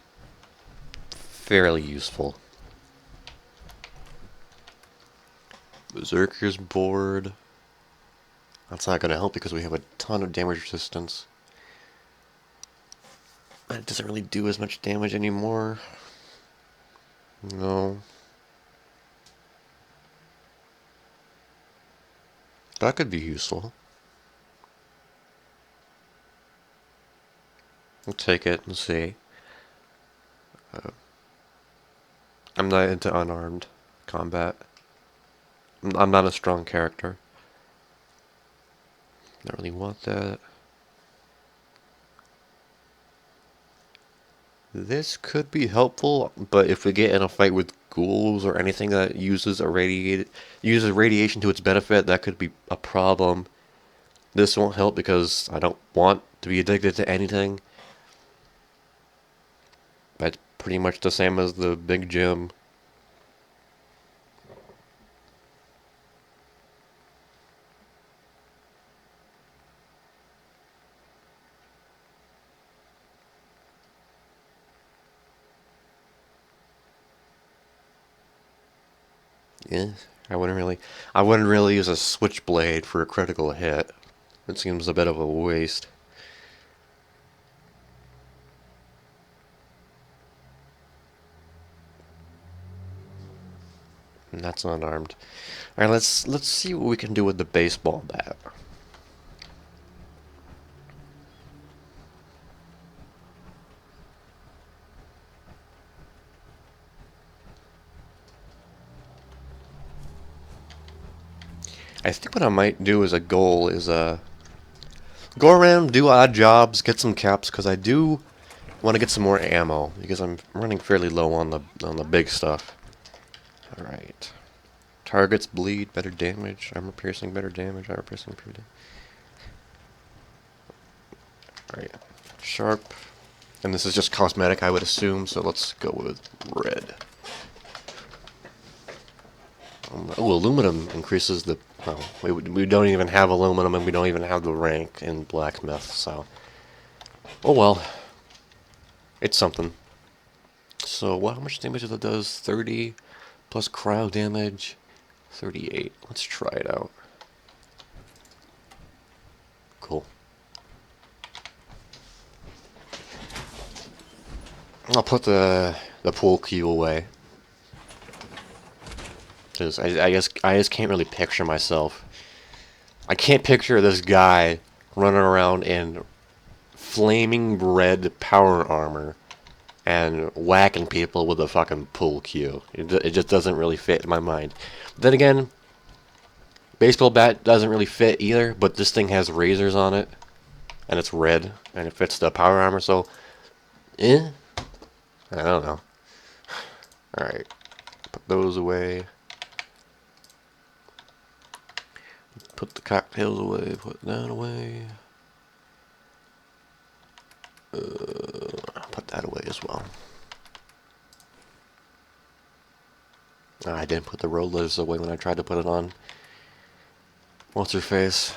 Speaker 1: fairly useful. Berserker's board. That's not going to help because we have a ton of damage resistance. It doesn't really do as much damage anymore. No. That could be useful. We'll take it and see. I'm not into unarmed combat. I'm not a strong character. Don't really want that. This could be helpful, but if we get in a fight with ghouls or anything that uses radiation to its benefit, that could be a problem. This won't help because I don't want to be addicted to anything. That's pretty much the same as the big gym. Yeah, I wouldn't really use a switchblade for a critical hit. It seems a bit of a waste. And that's unarmed. Alright, let's see what we can do with the baseball bat. I think what I might do as a goal is go around, do odd jobs, get some caps, because I do want to get some more ammo because I'm running fairly low on the big stuff. All right, targets bleed, better damage, armor piercing, better damage, armor piercing, better damage. All right, sharp, and this is just cosmetic, I would assume. So let's go with red. Oh, aluminum increases the. Well, we don't even have aluminum, and we don't even have the rank in blacksmith. So, oh well, it's something. So, how much damage that does? 30 plus cryo damage, 38. Let's try it out. Cool. I'll put the pool cue away. Because I just can't really picture myself. I can't picture this guy running around in flaming red power armor and whacking people with a fucking pool cue. It just doesn't really fit in my mind. But then again, baseball bat doesn't really fit either, but this thing has razors on it, and it's red, and it fits the power armor, so, I don't know. Alright, put those away. Put the cocktails away, put that away. Put that away as well. I didn't put the rollers away when I tried to put it on. What's her face?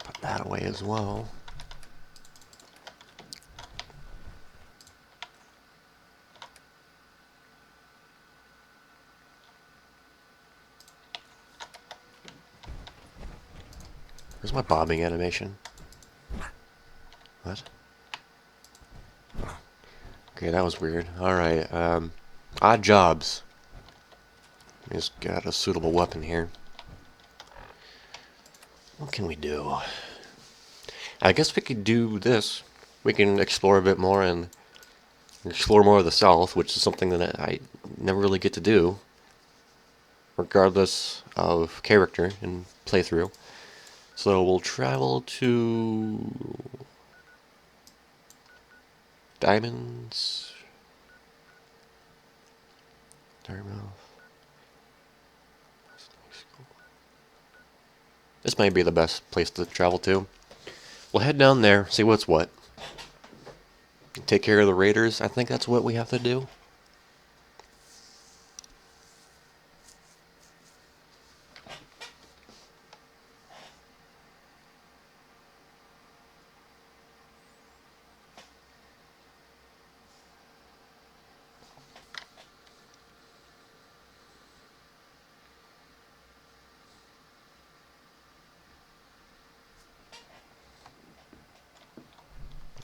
Speaker 1: Put that away as well. Where's my bobbing animation? What? Okay, that was weird. Alright, odd jobs. Just got a suitable weapon here. What can we do? I guess we could do this. We can explore a bit more and explore more of the South, which is something that I never really get to do, regardless of character and playthrough. So we'll travel to Diamonds, Dartmouth. This might be the best place to travel to. We'll head down there, see what's what. take care of the raiders. I think that's what we have to do.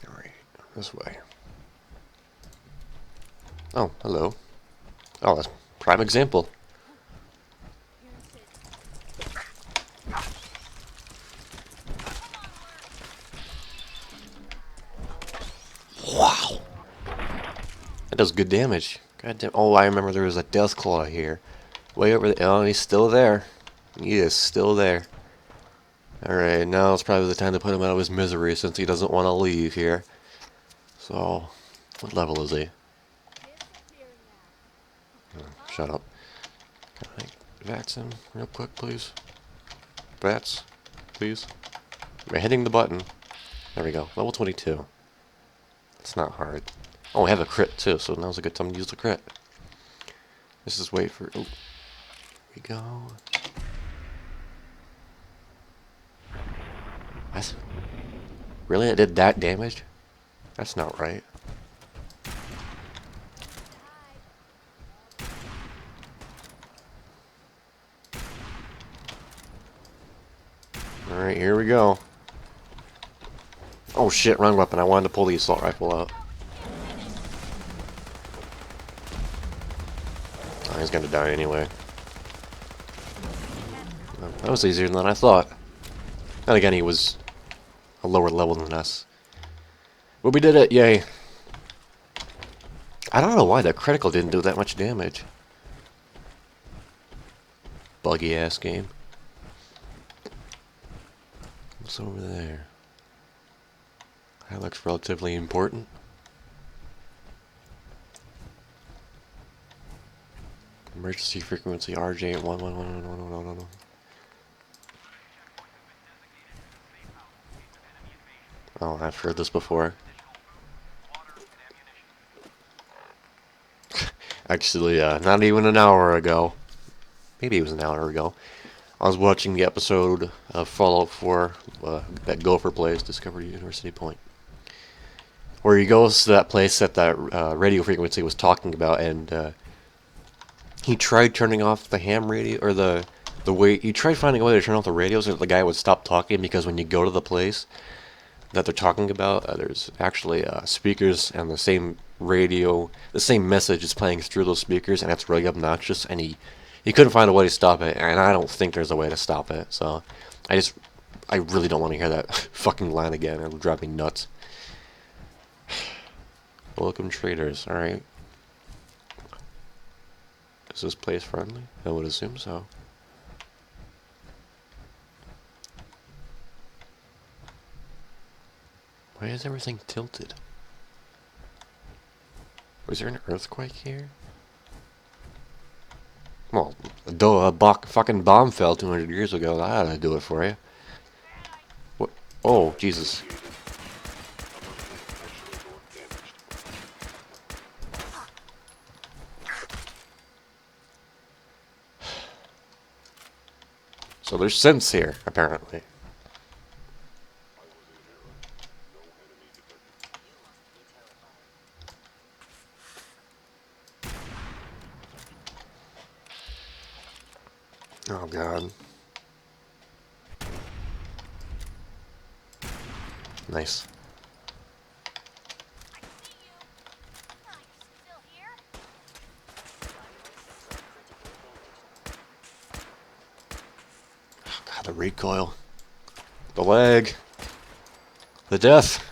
Speaker 1: Alright, this way. Oh, hello. Oh, that's prime example. Wow. That does good damage. God damn. Oh, I remember there was a death claw here. Way over there. Oh, he's still there. He is still there. Alright, now it's probably the time to put him out of his misery since he doesn't want to leave here. So, what level is he? Oh, shut up. Can I vax him real quick, please? Vats, please. Am I hitting the button? There we go. Level 22. It's not hard. Oh, I have a crit too, so now's a good time to use the crit. Let's just wait for... Oh, here we go. What? Really? It did that damage? That's not right. Alright, here we go. Oh shit, wrong weapon. I wanted to pull the assault rifle out. Oh, he's gonna die anyway. Oh, that was easier than I thought. And again, he was a lower level than us. But we did it, yay. I don't know why that critical didn't do that much damage. Buggy ass game. What's over there? That looks relatively important. Emergency frequency RJ11111111. Oh, I've heard this before. Actually, not even an hour ago. Maybe it was an hour ago. I was watching the episode of Fallout 4 that Gopher plays, Discovery University Point, where he goes to that place that radio frequency was talking about, and he tried turning off the ham radio, or the way he tried finding a way to turn off the radio so that the guy would stop talking, because when you go to the place that they're talking about, there's actually speakers and the same radio, the same message is playing through those speakers, and it's really obnoxious, and he couldn't find a way to stop it, and I don't think there's a way to stop it, so I really don't want to hear that fucking line again. It'll drive me nuts. Welcome traders, alright. Is this place friendly? I would assume so. Why is everything tilted? Was there an earthquake here? Well, a fucking bomb fell 200 years ago. That ought to do it for you. What? Oh, Jesus. So there's synths here, apparently. Oh, God. Nice. Oh, God, the recoil. The lag. The death.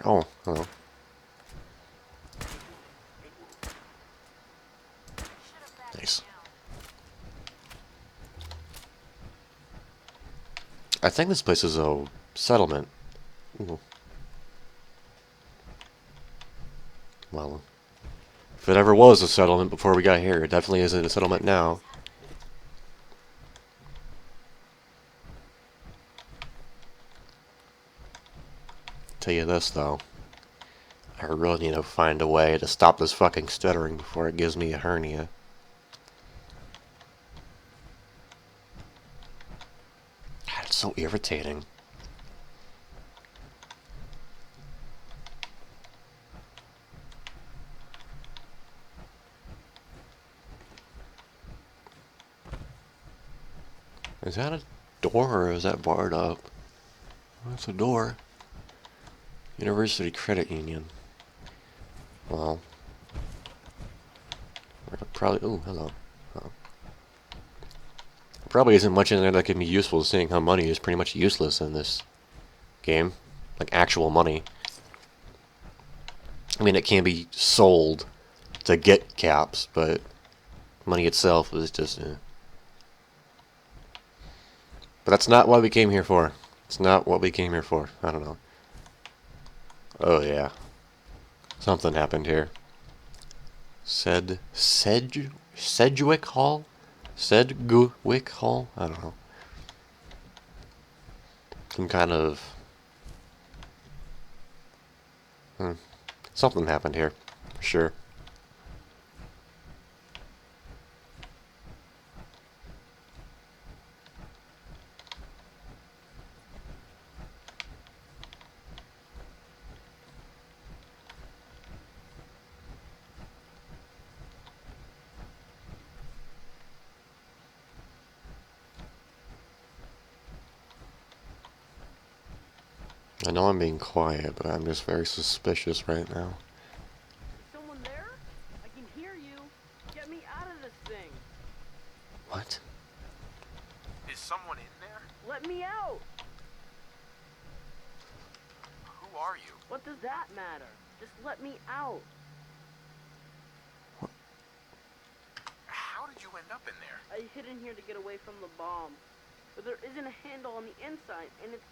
Speaker 1: Oh, hello. Nice. I think this place is a settlement. Ooh. Well, If it ever was a settlement before we got here, it definitely isn't a settlement now. Tell you this though, I really need to find a way to stop this fucking stuttering before it gives me a hernia. God, it's so irritating. Is that a door or is that barred up? That's a door. University Credit Union. Well, probably. Oh, hello. Oh. Probably isn't much in there that can be useful, seeing how money is pretty much useless in this game. Like actual money. I mean, it can be sold to get caps, but money itself is just. But that's not what we came here for. It's not what we came here for. I don't know. Oh yeah. Something happened here. Sedgwick Hall? Sedgwick Hall? I don't know. Some kind of... Something happened here. For sure. I know I'm being quiet, but I'm just very suspicious right now.
Speaker 11: Someone there? I can hear you. Get me out of this thing.
Speaker 1: What?
Speaker 5: Is someone in there?
Speaker 11: Let me out.
Speaker 5: Who are you?
Speaker 11: What does that matter? Just let me out.
Speaker 5: How did you end up in there?
Speaker 11: I hid in here to get away from the bomb. But there isn't a handle on the inside, and it's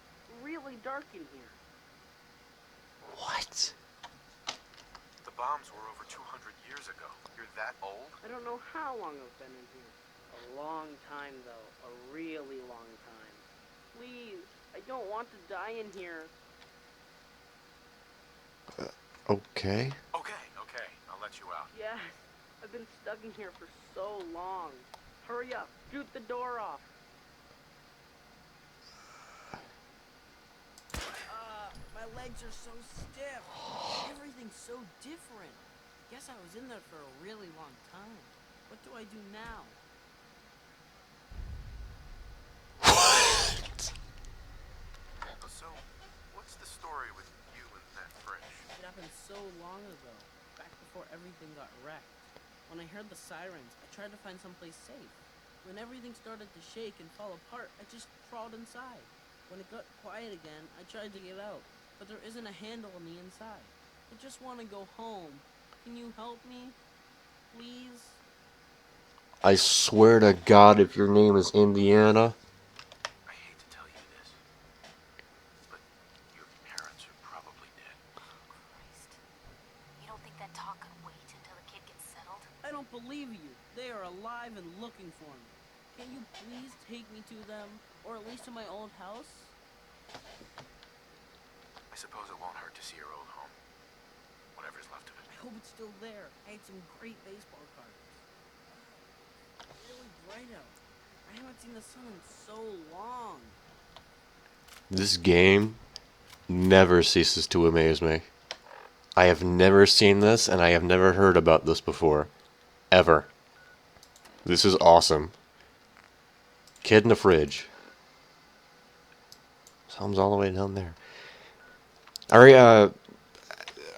Speaker 11: really dark in here.
Speaker 1: What?
Speaker 5: The bombs were over 200 years ago. You're that old?
Speaker 11: I don't know how long I've been in here. A long time, though. A really long time. Please, I don't want to die in here.
Speaker 1: Okay.
Speaker 5: Okay. I'll let you out.
Speaker 11: Yes, I've been stuck in here for so long. Hurry up, shoot the door off. My legs are so stiff. Everything's so different. Guess I was in there for a really long time. What do I do now?
Speaker 5: So, what's the story with you and that fridge?
Speaker 11: It happened so long ago, back before everything got wrecked. When I heard the sirens, I tried to find someplace safe. When everything started to shake and fall apart, I just crawled inside. When it got quiet again, I tried to get out, but there isn't a handle on the inside. I just want to go home. Can you help me? Please?
Speaker 1: I swear to God, if your name is Indiana...
Speaker 5: I hate to tell you this, but your parents are probably dead.
Speaker 6: Christ. You don't think that talk could wait until the kid gets settled?
Speaker 11: I don't believe you. They are alive and looking for me. Can you please take me to them, or at least to my old house?
Speaker 5: I suppose it won't hurt to see your old home. Whatever's left of it.
Speaker 11: I hope it's still there. I had some great baseball cards. It's really bright out. I haven't seen the sun in so long.
Speaker 1: This game never ceases to amaze me. I have never seen this, and I have never heard about this before. Ever. This is awesome. Kid in the fridge. Something's all the way down there. Alright,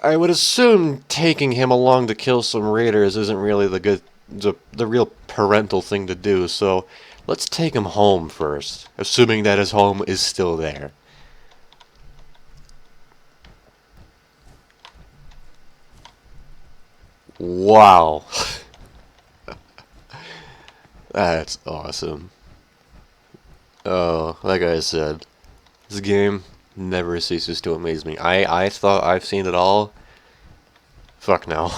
Speaker 1: I would assume taking him along to kill some raiders isn't really the real parental thing to do, so let's take him home first, assuming that his home is still there. Wow. That's awesome. Oh, like I said, this game never ceases to amaze me. I thought I've seen it all. Fuck no.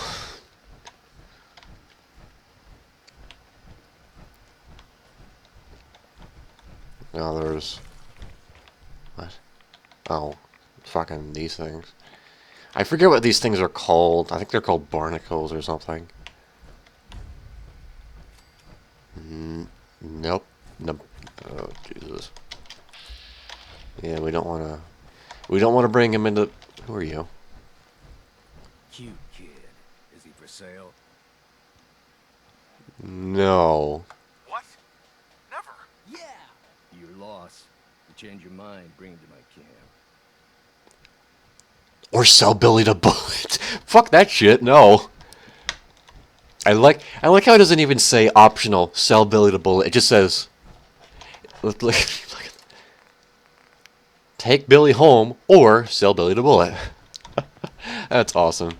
Speaker 1: No, there's... What? Oh, fucking these things. I forget what these things are called. I think they're called barnacles or something. Nope. Nope. Oh, Jesus. Yeah, we don't want to... We don't want to bring him into... Who are you?
Speaker 12: Cute kid. Is he for sale?
Speaker 1: No.
Speaker 5: What? Never.
Speaker 12: Yeah! Your loss. You change your mind, bring him to my camp.
Speaker 1: Or sell Billy the Bullet. Fuck that shit, no. I like how it doesn't even say optional, sell Billy the Bullet. It just says... Take Billy home, or sell Billy the Bullet. That's awesome.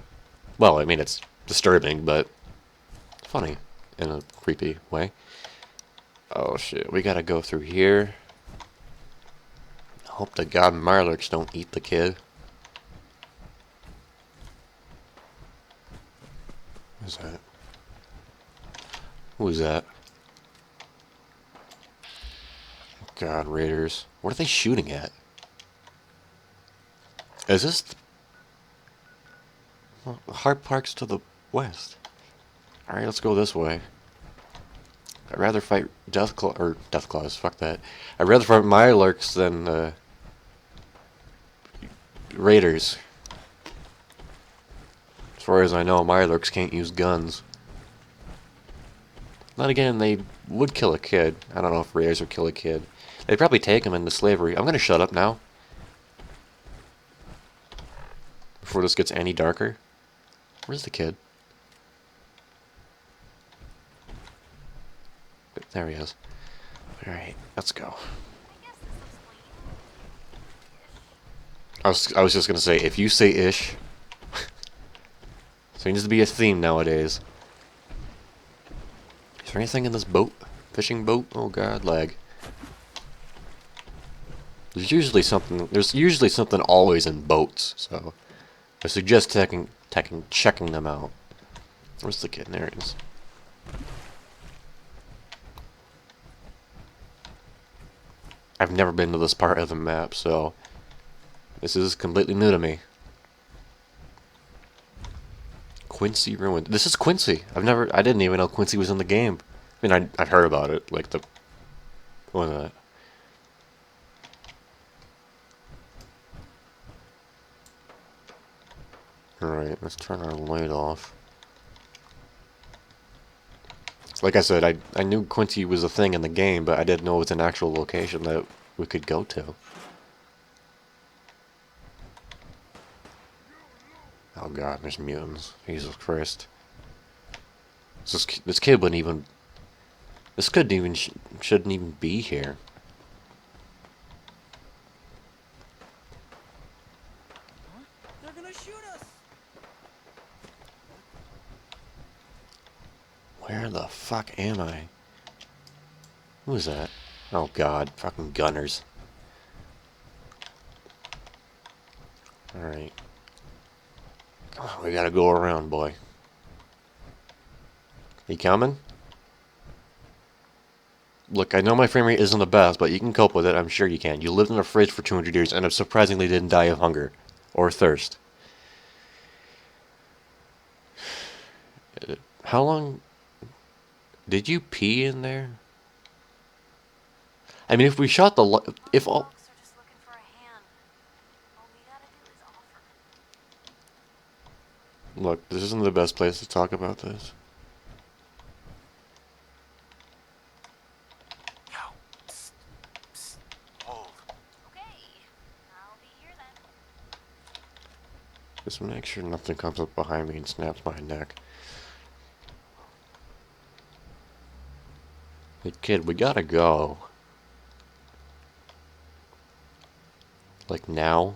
Speaker 1: Well, I mean, it's disturbing, but funny in a creepy way. Oh shit, we gotta go through here. Hope to God Marlocks don't eat the kid. Who's that? Who's that? God, Raiders. What are they shooting at? Is this... Well, Hart Park's to the west. Alright, let's go this way. I'd rather fight Deathclaws, fuck that. I'd rather fight Mirelurks than, Raiders. As far as I know, Mirelurks can't use guns. Then again, they would kill a kid. I don't know if Raiders would kill a kid. They'd probably take him into slavery. I'm gonna shut up now. Before this gets any darker. Where's the kid? There he is. Alright, let's go. I was just gonna say, if you say ish, seems to be a theme nowadays. Is there anything in this boat? Fishing boat? Oh god, lag. There's usually something always in boats, so I suggest checking them out. Where's the kid? There it is. I've never been to this part of the map, so this is completely new to me. Quincy Ruin. This is Quincy. I didn't even know Quincy was in the game. I mean, I've heard about it, like the... What was that? Alright, let's turn our light off. Like I said, I knew Quincy was a thing in the game, but I didn't know it was an actual location that we could go to. Oh god, there's mutants. Jesus Christ. This kid wouldn't even... This kid shouldn't even be here.
Speaker 11: They're gonna shoot us!
Speaker 1: Where the fuck am I? Who is that? Oh god, fucking gunners. Alright. Oh, we gotta go around, boy. You coming? Look, I know my frame rate isn't the best, but you can cope with it. I'm sure you can. You lived in a fridge for 200 years and have surprisingly didn't die of hunger. Or thirst. How long... Did you pee in there? I mean, if we shot the... If all... Look, this isn't the best place to talk about this.
Speaker 5: Yo, psst, psst, hold.
Speaker 6: Okay, I'll be here then.
Speaker 1: Just make sure nothing comes up behind me and snaps my neck. Hey kid, we gotta go. Like now?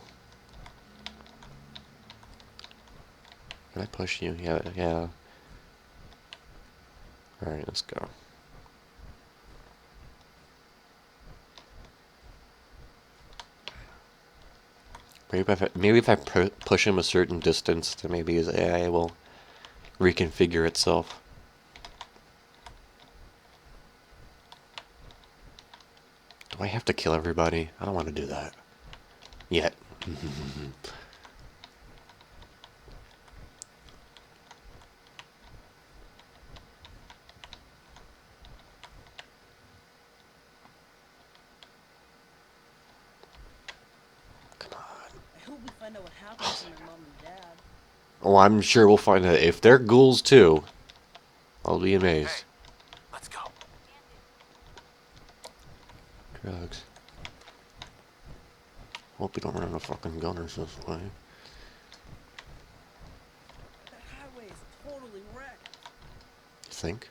Speaker 1: Can I push you? Yeah, yeah. Alright, let's go. Maybe if I push him a certain distance, then maybe his AI will reconfigure itself. Do I have to kill everybody? I don't want to do that. Yet.
Speaker 11: I hope we find out what happened to my mom and dad.
Speaker 1: Oh, I'm sure we'll find out. If they're ghouls too, I'll be amazed.
Speaker 5: Hey, let's go.
Speaker 1: Drugs. Hope we don't run out of fucking gunners this way.
Speaker 11: That highway is totally wrecked.
Speaker 1: You think?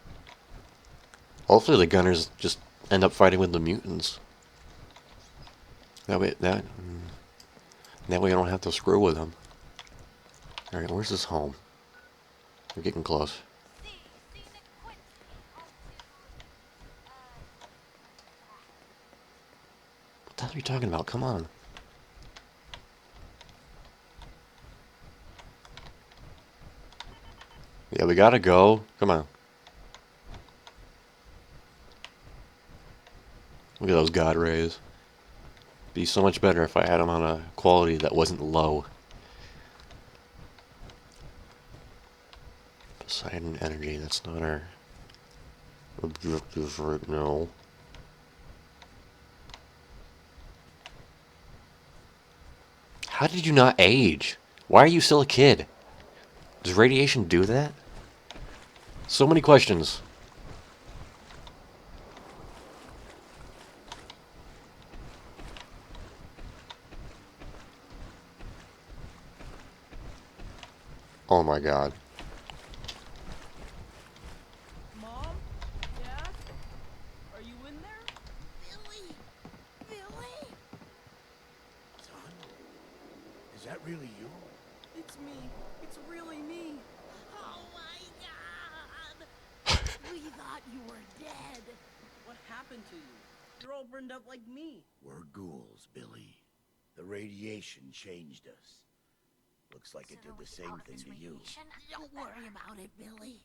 Speaker 1: Hopefully the gunners just end up fighting with the mutants. That way, that way I don't have to screw with them. Alright, where's this home? We're getting close. What the hell are you talking about? Come on. Yeah, we gotta go. Come on. Look at those god rays. Be so much better if I had them on a quality that wasn't low. Poseidon energy, that's not our objective right now. How did you not age? Why are you still a kid? Does radiation do that? So many questions. Oh my god.
Speaker 11: Mom? Dad? Are you in there?
Speaker 8: Billy! Billy!
Speaker 12: Son? Is that really you?
Speaker 11: It's me. It's really me.
Speaker 8: Oh my god! We thought you were dead.
Speaker 11: What happened to you? You're all burned up like me.
Speaker 12: We're ghouls, Billy. The radiation changed us. Looks like it did the same thing to you.
Speaker 8: Don't worry about it, Billy.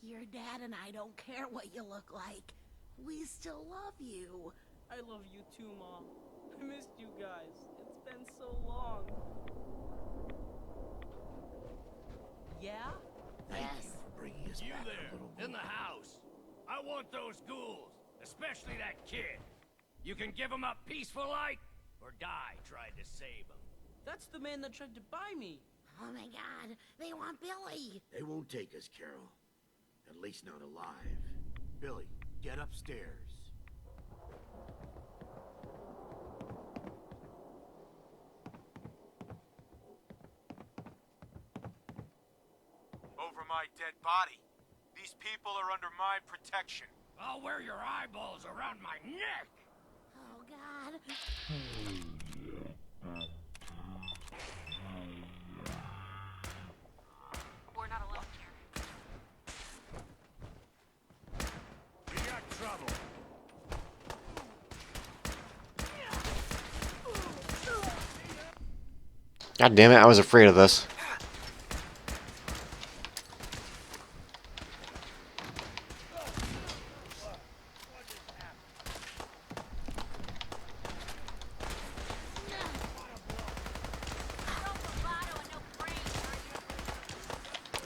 Speaker 8: Your dad and I don't care what you look like. We still love you.
Speaker 11: I love you too, Mom. I missed you guys. It's been so long. Yeah?
Speaker 12: Thank you for bringing us back a little more.
Speaker 14: In the house. I want those ghouls, especially that kid. You can give him up peaceful like, or die trying to save him.
Speaker 11: That's the man that tried to buy me.
Speaker 8: Oh my god, they want Billy.
Speaker 12: They won't take us, Carol. At least not alive. Billy, get upstairs.
Speaker 5: Over my dead body. These people are under my protection.
Speaker 14: I'll wear your eyeballs around my neck.
Speaker 8: Oh god.
Speaker 6: We're not alone here.
Speaker 14: We got trouble.
Speaker 1: God damn it, I was afraid of this.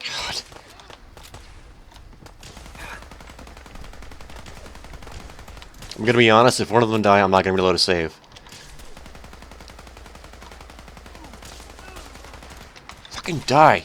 Speaker 1: God. I'm gonna be honest, if one of them die, I'm not gonna reload a save. Fucking die.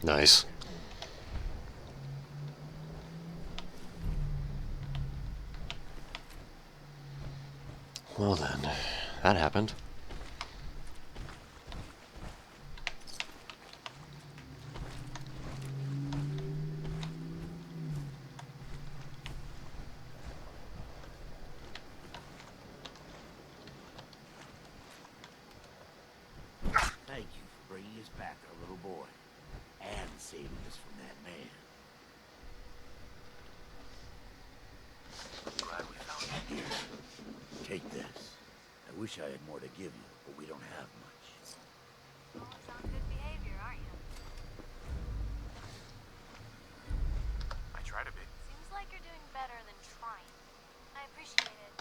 Speaker 1: Nice. Well then, that happened.
Speaker 12: Thank you for bringing us back our little boy. And saving us from that man. Glad we found you here. Take this. I wish I had more to give you, but we don't have much.
Speaker 6: Always on good behavior, aren't you?
Speaker 5: I try to be.
Speaker 6: Seems like you're doing better than trying. I appreciate it.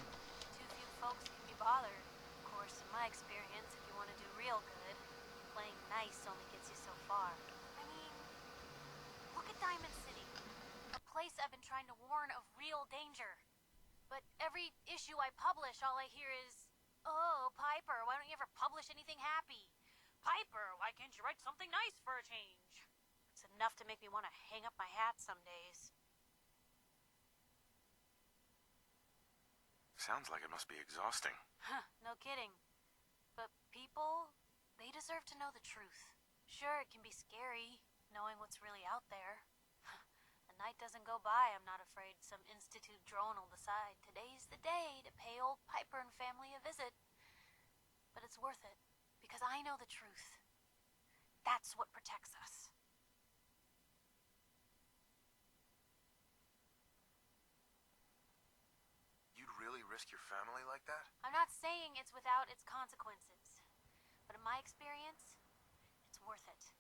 Speaker 6: Too few folks can be bothered. Of course, in my experience, if you want to do real good, playing nice only gets you so far. I mean, look at Diamond City. A place I've been trying to warn of real danger. But every issue I publish, all I hear is, "Oh, Piper, why don't you ever publish anything happy? Piper, why can't you write something nice for a change?" It's enough to make me want to hang up my hat some days.
Speaker 5: Sounds like it must be exhausting.
Speaker 6: Huh, no kidding. But people, they deserve to know the truth. Sure, it can be scary, knowing what's really out there. A night doesn't go by I'm not afraid some Institute drone will decide today's the day to pay old Piper and family a visit. But it's worth it, because I know the truth. That's what protects us.
Speaker 5: You'd really risk your family like that?
Speaker 6: I'm not saying it's without its consequences, but in my experience, it's worth it.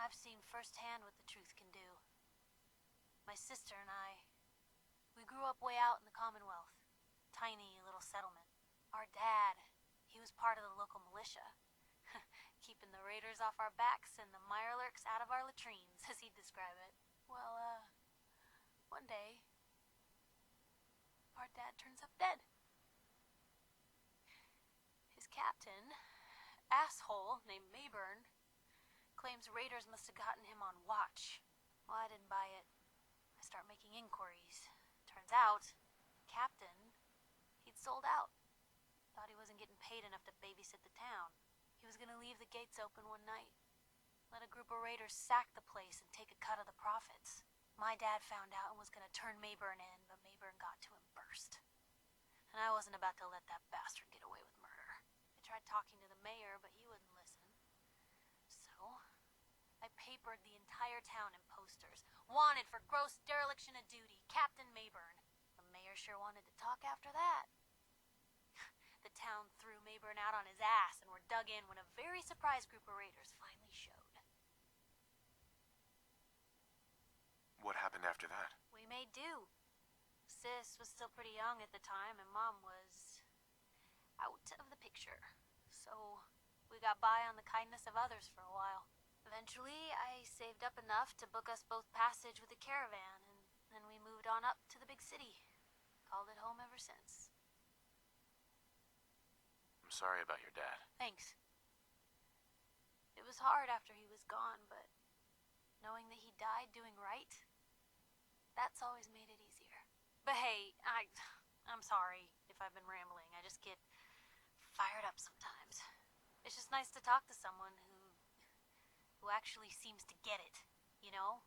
Speaker 6: I've seen firsthand what the truth can do. My sister and I, we grew up way out in the Commonwealth. Tiny little settlement. Our dad, he was part of the local militia. Keeping the raiders off our backs and the mirelurks out of our latrines, as he'd describe it. Well, one day, our dad turns up dead. His captain, asshole named Mayburn, claims raiders must have gotten him on watch. Well, I didn't buy it. I start making inquiries. Turns out, Captain, he'd sold out. Thought he wasn't getting paid enough to babysit the town. He was gonna leave the gates open one night. Let a group of raiders sack the place and take a cut of the profits. My dad found out and was gonna turn Mayburn in, but Mayburn got to him first. And I wasn't about to let that bastard get away with murder. I tried talking to the mayor, but he wouldn't listen. So, I papered the entire town in posters. Wanted for gross dereliction of duty, Captain Mayburn. The mayor sure wanted to talk after that. The town threw Mayburn out on his ass and were dug in when a very surprised group of raiders finally showed.
Speaker 5: What happened after that?
Speaker 6: We made do. Sis was still pretty young at the time and Mom was out of the picture. So we got by on the kindness of others for a while. Eventually, I saved up enough to book us both passage with a caravan, and then we moved on up to the big city. Called it home ever since.
Speaker 5: I'm sorry about your dad.
Speaker 6: Thanks. It was hard after he was gone, but knowing that he died doing right, that's always made it easier. But hey, I'm sorry if I've been rambling. I just get fired up sometimes. It's just nice to talk to someone who actually seems to get it, you know?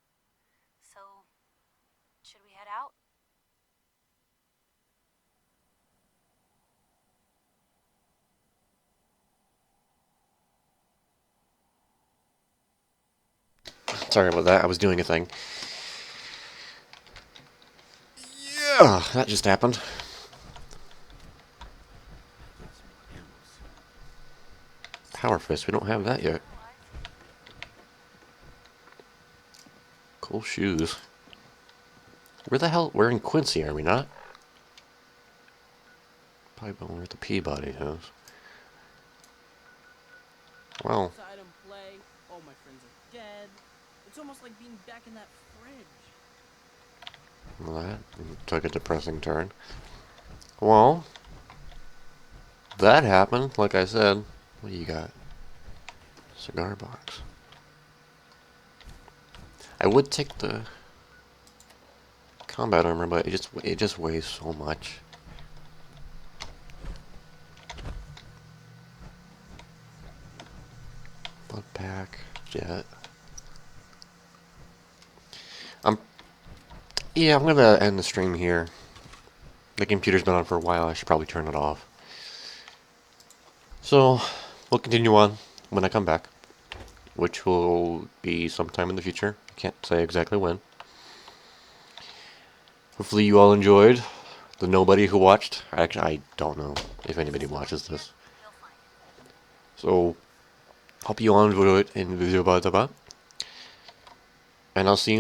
Speaker 6: So, should we head out?
Speaker 1: Sorry about that. I was doing a thing. Yeah, that just happened. Power Fist. We don't have that yet. Cool shoes. Where the hell? We're in Quincy, are we not? Probably we're at the Peabody house. Well.
Speaker 11: Outside and play. All my friends are dead. It's almost like being back in that fridge.
Speaker 1: Well, that took a depressing turn. Well, that happened, like I said. What do you got? Cigar box. I would take the combat armor, but it just weighs so much. Blood pack, jet. Yeah, I'm gonna end the stream here. The computer's been on for a while. I should probably turn it off. So we'll continue on when I come back, which will be sometime in the future. I can't say exactly when. Hopefully you all enjoyed. The nobody who watched. Actually, I don't know if anybody watches this. So hope you all enjoyed it in video about, and I'll see you